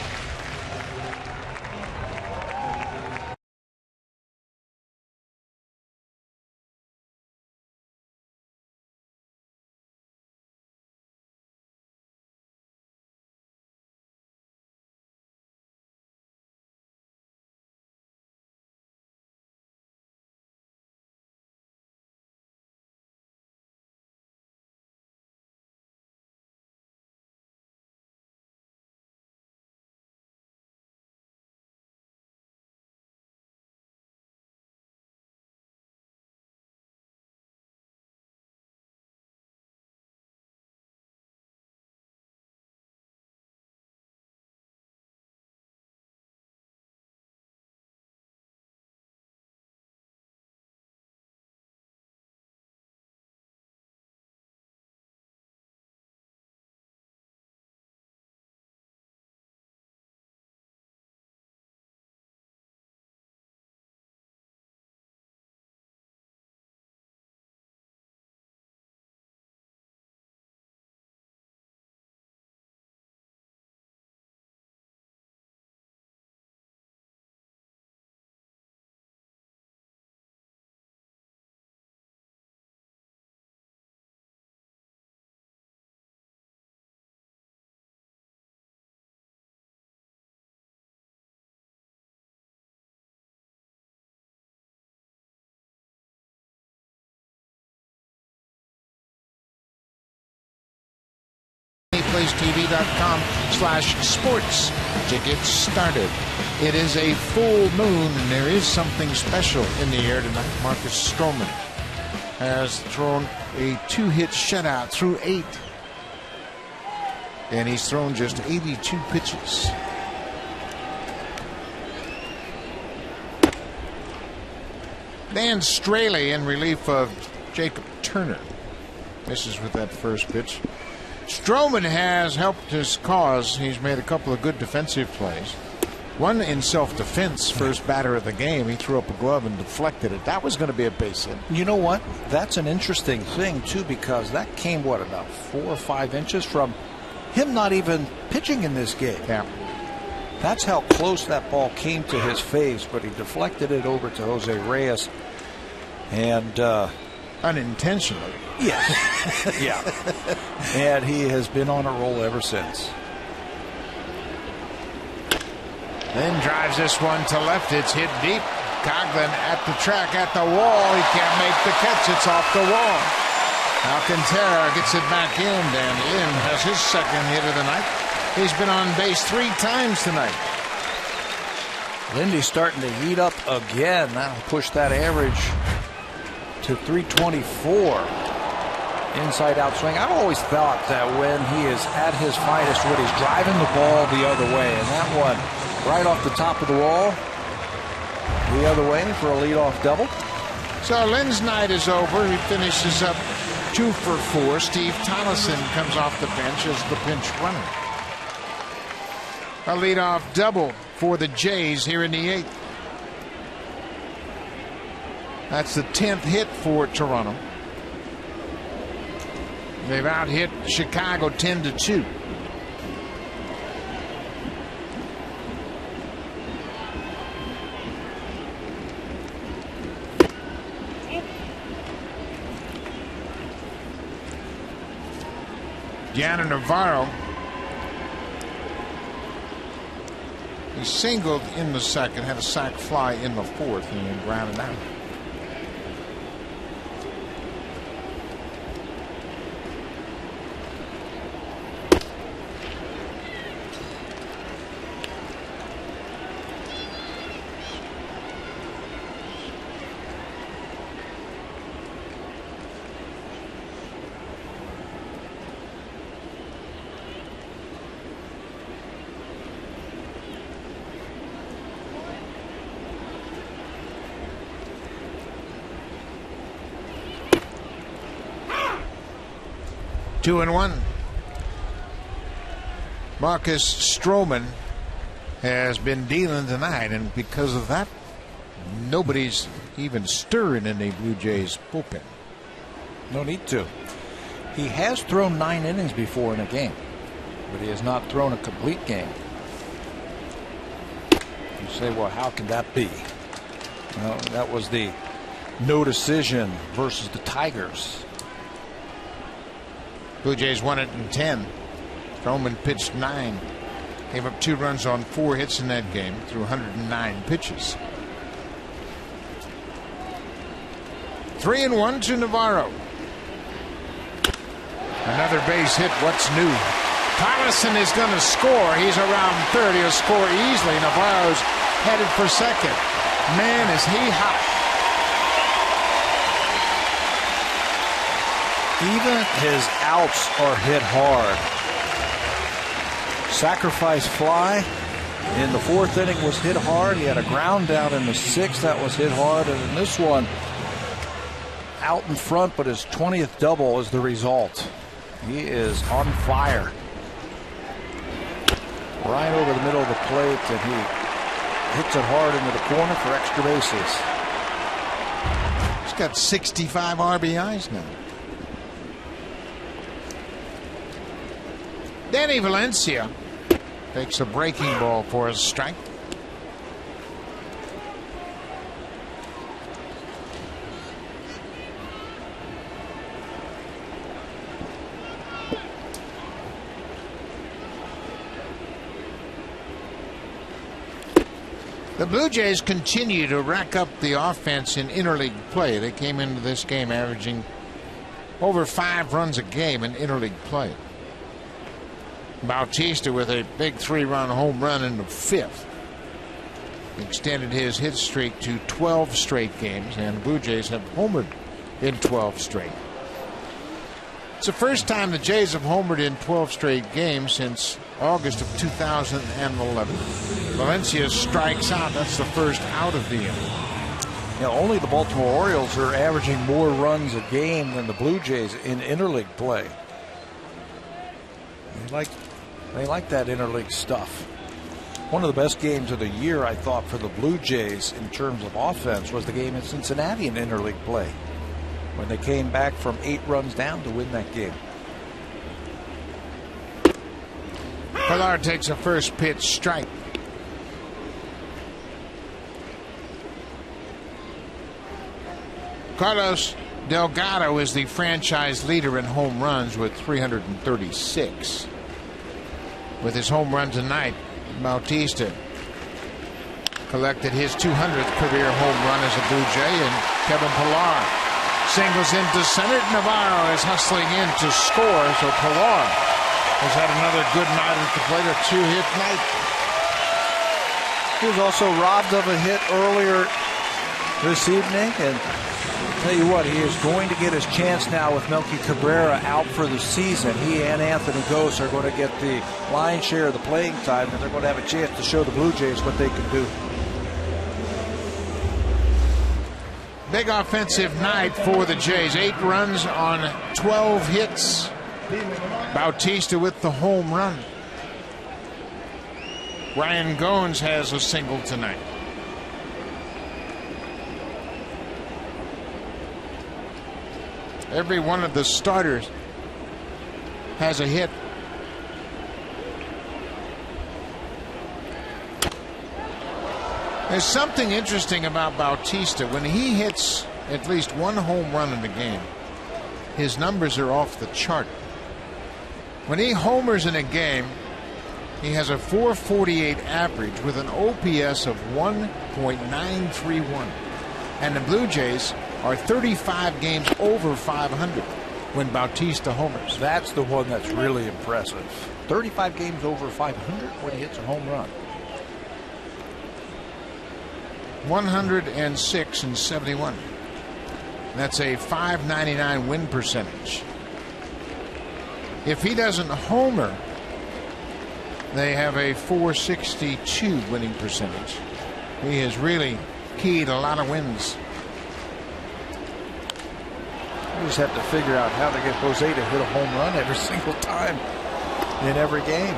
PlaceTV.com/sports to get started. It is a full moon, and there is something special in the air tonight. Marcus Stroman has thrown a 2-hit shutout through 8, and he's thrown just 82 pitches. Dan Straley in relief of Jacob Turner. Misses with that first pitch. Stroman has helped his cause. He's made a couple of good defensive plays. One in self-defense, first batter of the game. He threw up a glove and deflected it. That was going to be a base hit. You know what? That's an interesting thing, too, because that came, what, about 4 or 5 inches from him not even pitching in this game. Yeah. That's how close that ball came to his face, but he deflected it over to Jose Reyes. And unintentionally. Yes. Yeah. And he has been on a roll ever since. Then drives this one to left. It's hit deep. Coughlin at the track, at the wall. He can't make the catch. It's off the wall. Alcantara gets it back in, and Lynn has his second hit of the night. He's been on base 3 times tonight. Lindy's starting to heat up again. That'll push that average to 324. Inside out swing. I've always thought that when he is at his finest, when he's driving the ball the other way, and that one right off the top of the wall, the other way for a leadoff double. So Lynn's night is over. He finishes up 2 for 4. Steve Tolleson comes off the bench as the pinch runner. A leadoff double for the Jays here in the 8th. That's the 10th hit for Toronto. They've out-hit Chicago 10-2. Gianna Navarro. He singled in the second, had a sac fly in the 4th, and then grounded out. 2-1. Marcus Stroman has been dealing tonight, and because of that, nobody's even stirring in the Blue Jays bullpen. No need to. He has thrown 9 innings before in a game, but he has not thrown a complete game. You say, well, how can that be? Well, that was the no decision versus the Tigers. Blue Jays won it in 10. Stroman pitched 9. Gave up 2 runs on 4 hits in that game through 109 pitches. 3-1 to Navarro. Another base hit. What's new? Collison is going to score. He's around third. He'll score easily. Navarro's headed for second. Man, is he hot. Even his outs are hit hard. Sacrifice fly in the 4th inning was hit hard. He had a ground down in the 6th that was hit hard. And in this one, out in front, but his 20th double is the result. He is on fire. Right over the middle of the plate, and he hits it hard into the corner for extra bases. He's got 65 RBIs now. Danny Valencia takes a breaking ball for a strike. The Blue Jays continue to rack up the offense in interleague play. They came into this game averaging over 5 runs a game in interleague play. Bautista with a big 3-run home run in the 5th. Extended his hit streak to 12 straight games, and the Blue Jays have homered in 12 straight. It's the first time the Jays have homered in 12 straight games since August of 2011. Valencia strikes out. That's the first out of the inning. Only the Baltimore Orioles are averaging more runs a game than the Blue Jays in interleague play. They like that interleague stuff. One of the best games of the year, I thought, for the Blue Jays in terms of offense was the game in Cincinnati in interleague play, when they came back from 8 runs down to win that game. Pilar takes a first pitch strike. Carlos Delgado is the franchise leader in home runs with 336. With his home run tonight, Bautista collected his 200th career home run as a Blue Jay, and Kevin Pilar singles into center. Navarro is hustling in to score, so Pilar has had another good night at the plate, a 2-hit night. He was also robbed of a hit earlier this evening, and tell you what, he is going to get his chance now with Melky Cabrera out for the season. He and Anthony Gose are going to get the lion's share of the playing time, and they're going to have a chance to show the Blue Jays what they can do. Big offensive night for the Jays. 8 runs on 12 hits. Bautista with the home run. Ryan Goins has a single tonight. Every one of the starters has a hit. There's something interesting about Bautista. When he hits at least one home run in the game, his numbers are off the chart. When he homers in a game, he has a .448 average with an OPS of 1.931. And the Blue Jays are 35 games over 500 when Bautista homers. That's the one that's really impressive. 35 games over 500 when he hits a home run. 106 and 71. That's a .599 win percentage. If he doesn't homer, they have a .462 winning percentage. He has really keyed a lot of wins. just have to figure out how to get Jose to hit a home run every single time in every game.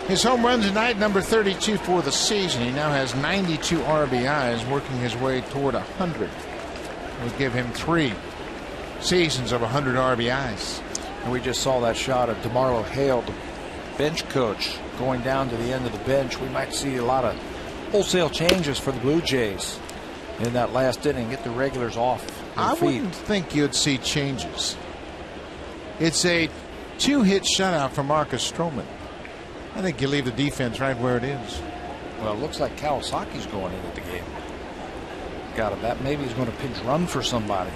His home run tonight, number 32 for the season. He now has 92 RBIs, working his way toward 100. We'll give him 3 seasons of 100 RBIs. And we just saw that shot of DeMarlo Hale, the bench coach, going down to the end of the bench. We might see a lot of wholesale changes for the Blue Jays in that last inning. Get the regulars off their feet. Wouldn't think you'd see changes. It's a 2-hit shutout for Marcus Stroman. I think you leave the defense right where it is. Well, it looks like Kawasaki's going into the game. Got it. That maybe he's going to pinch run for somebody.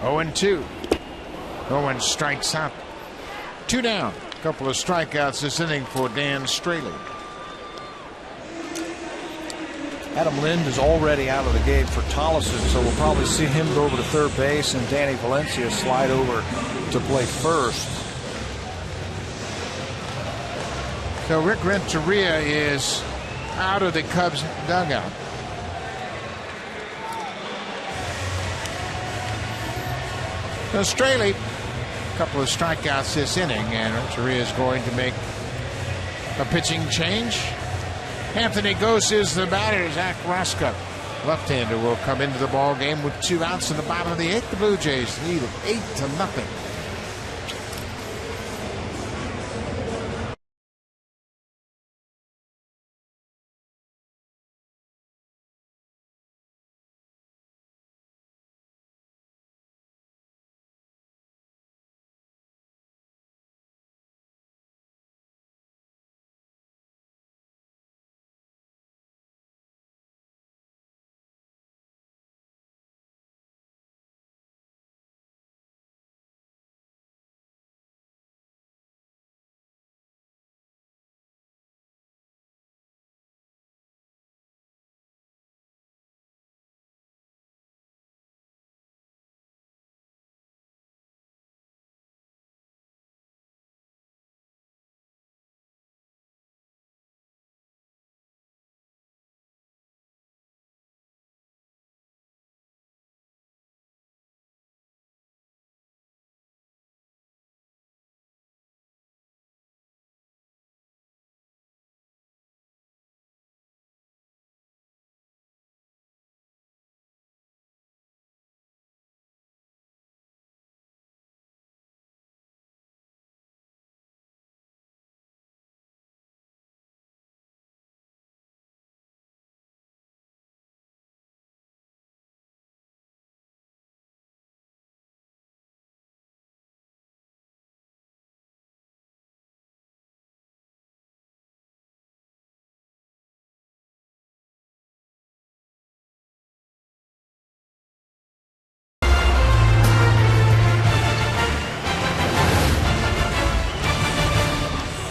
0-2. Owen strikes out. 2 down. A couple of strikeouts this inning for Dan Straley. Adam Lind is already out of the game for Tolleson, so we'll probably see him go over to third base and Danny Valencia slide over to play first. So Rick Renteria is out of the Cubs dugout. So Straley, a couple of strikeouts this inning, and Renteria is going to make a pitching change. Anthony Gose is the batter. Zach Roskup, left-hander, will come into the ball game with 2 outs in the bottom of the 8th. The Blue Jays lead it 8-0.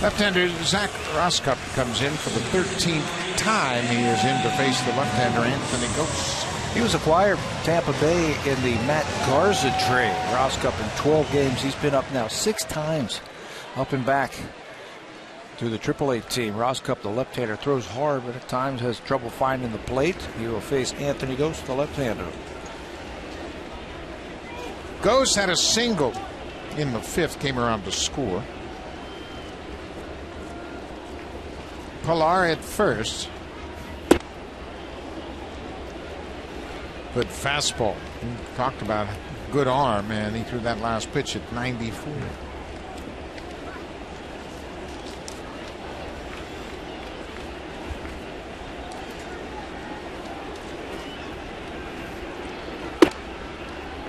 Left-hander Zach Roskup comes in for the 13th time he is in to face the left-hander Anthony Gose. He was acquired from Tampa Bay in the Matt Garza trade. Roskup in 12 games. He's been up now 6 times, up and back to the AAA team. Roskup, the left-hander, throws hard, but at times has trouble finding the plate. He will face Anthony Gose, the left-hander. Gose had a single in the 5th, came around to score. Pilar at first. Good fastball. We talked about good arm, and he threw that last pitch at 94.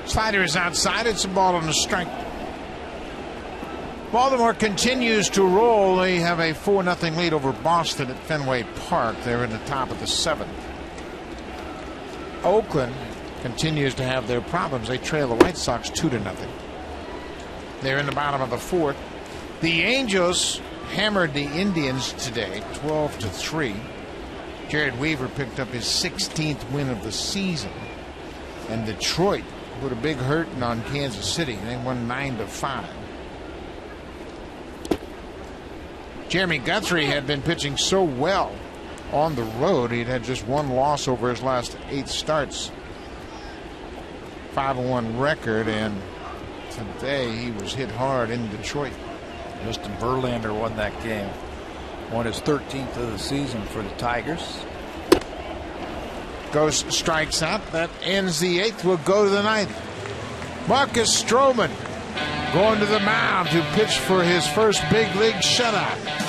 Slider is outside. It's a ball and a strike. Baltimore continues to roll. They have a 4-0 lead over Boston at Fenway Park. They're in the top of the 7th. Oakland continues to have their problems. They trail the White Sox 2-0. They're in the bottom of the 4th. The Angels hammered the Indians today, 12-3. Jared Weaver picked up his 16th win of the season. And Detroit put a big hurting on Kansas City. They won 9-5. Jeremy Guthrie had been pitching so well on the road. He'd had just one loss over his last 8 starts. 5-1 record, and today he was hit hard in Detroit. Justin Verlander won that game. Won his 13th of the season for the Tigers. Goes strikes out. That ends the 8th. We'll go to the 9th. Marcus Stroman going to the mound to pitch for his first big league shutout.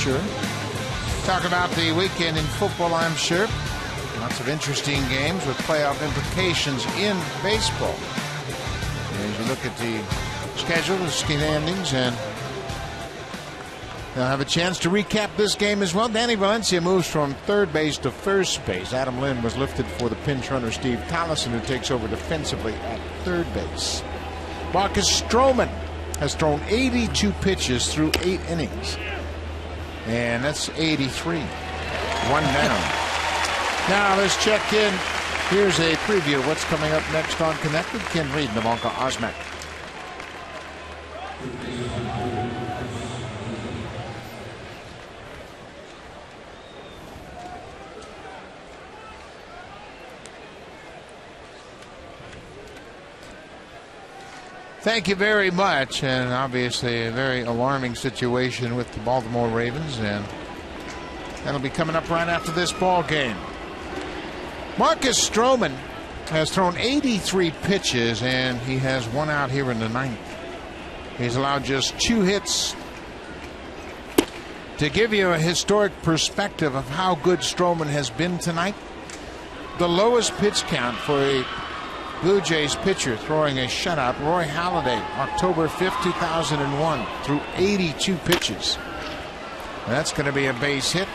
Sure. Talk about the weekend in football, I'm sure. Lots of interesting games with playoff implications in baseball. As you look at the schedule, the standings, and they'll have a chance to recap this game as well. Danny Valencia moves from third base to first base. Adam Lynn was lifted for the pinch runner Steve Tollison, who takes over defensively at third base. Marcus Stroman has thrown 82 pitches through 8 innings. And that's 83. 1 down. Now let's check in. Here's a preview of what's coming up next on Connected. Ken Reed and Ivanka Osmak. Thank you very much, and obviously a very alarming situation with the Baltimore Ravens, and that'll be coming up right after this ball game. Marcus Stroman has thrown 83 pitches, and he has 1 out here in the 9th. He's allowed just 2 hits. To give you a historic perspective of how good Stroman has been tonight, the lowest pitch count for a Blue Jays pitcher throwing a shutout, Roy Halladay, October 5th, 2001, threw 82 pitches. That's going to be a base hit.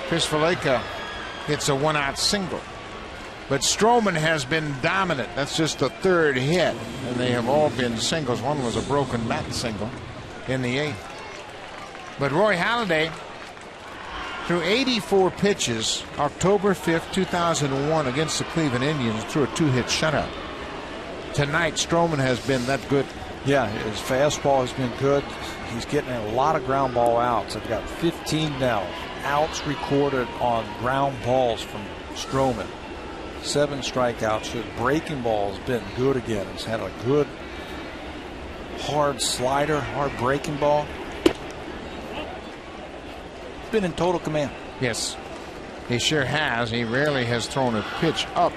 Chris Valleca hits a 1-out single. But Stroman has been dominant. That's just the 3rd hit, and they have all been singles. One was a broken bat single in the 8th. But Roy Halladay threw 84 pitches October 5th, 2001 against the Cleveland Indians, threw a 2-hit shutout. Tonight, Stroman has been that good. Yeah, his fastball has been good. He's getting a lot of ground ball outs. I've got 15 now outs recorded on ground balls from Stroman. 7 strikeouts. His breaking ball has been good again. He's had a good hard slider, hard breaking ball. Been in total command. Yes, he sure has. He rarely has thrown a pitch up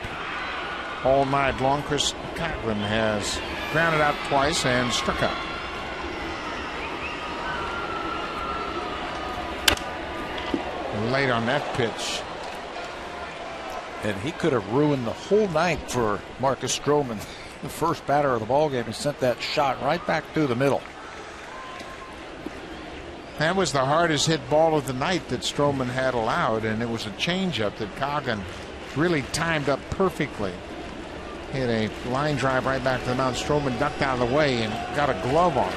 all night long. Chris Catlin has grounded out twice and struck out. Late on that pitch. And he could have ruined the whole night for Marcus Stroman. The first batter of the ballgame, he sent that shot right back through the middle. That was the hardest hit ball of the night that Stroman had allowed, and it was a changeup that Coggin really timed up perfectly. Hit a line drive right back to the mound. Stroman ducked out of the way and got a glove on it.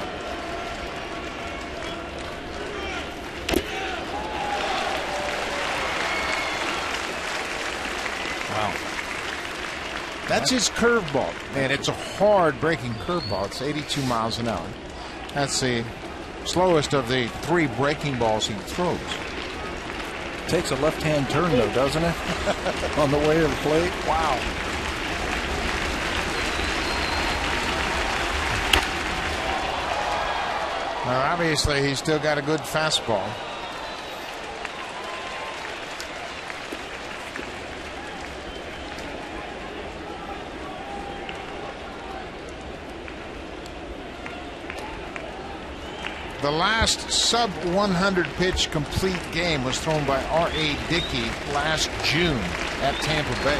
Wow. That's his curveball, and it's a hard breaking curveball. It's 82 miles an hour. That's the slowest of the 3 breaking balls he throws. Takes a left-hand turn, though, doesn't it? On the way to the plate. Wow. Well, obviously, he's still got a good fastball. The last sub-100 pitch complete game was thrown by R.A. Dickey last June at Tampa Bay.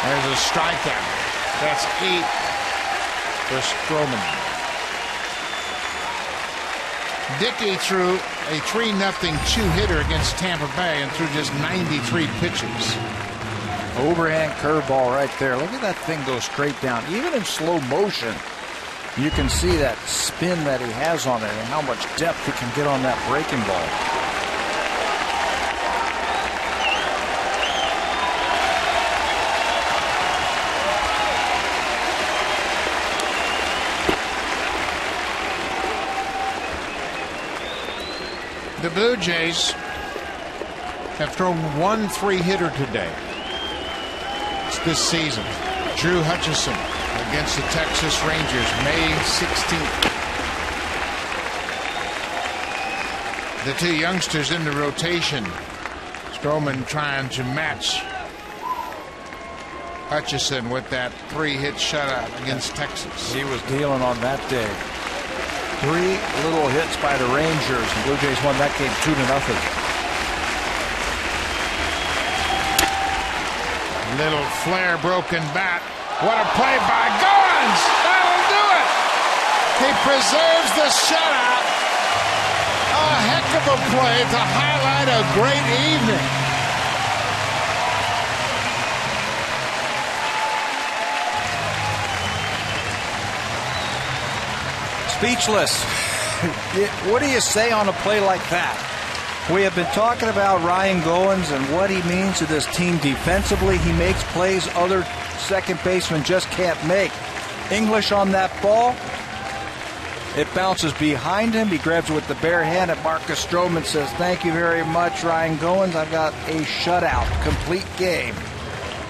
There's a strikeout. That's 8 for Stroman. Dickey threw a 3-0 2-hitter against Tampa Bay and threw just 93 pitches. Overhand curveball right there. Look at that thing go straight down. Even in slow motion, you can see that spin that he has on it and how much depth he can get on that breaking ball. The Blue Jays have thrown 1 3-hitter today. It's this season. Drew Hutchison against the Texas Rangers, May 16th. The 2 youngsters in the rotation. Stroman trying to match Hutchison with that 3-hit shutout against Texas. He was dealing on that day. 3 little hits by the Rangers. The Blue Jays won that game 2-0. Little flare broken bat. What a play by Goins! That'll do it! He preserves the shutout. A heck of a play to highlight a great evening. Speechless. What do you say on a play like that? We have been talking about Ryan Goins and what he means to this team defensively. He makes plays other second baseman just can't make. English on that ball. It bounces behind him. He grabs it with the bare hand, and Marcus Stroman says, "Thank you very much, Ryan Goins. I've got a shutout, complete game."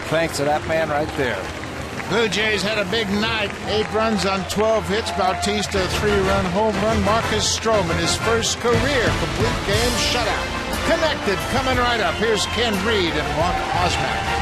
Thanks to that man right there. Blue Jays had a big night. 8 runs on 12 hits. Bautista, a 3-run home run. Marcus Stroman, his first career complete game shutout. Connected, coming right up. Here's Ken Reed and Mark Osmack.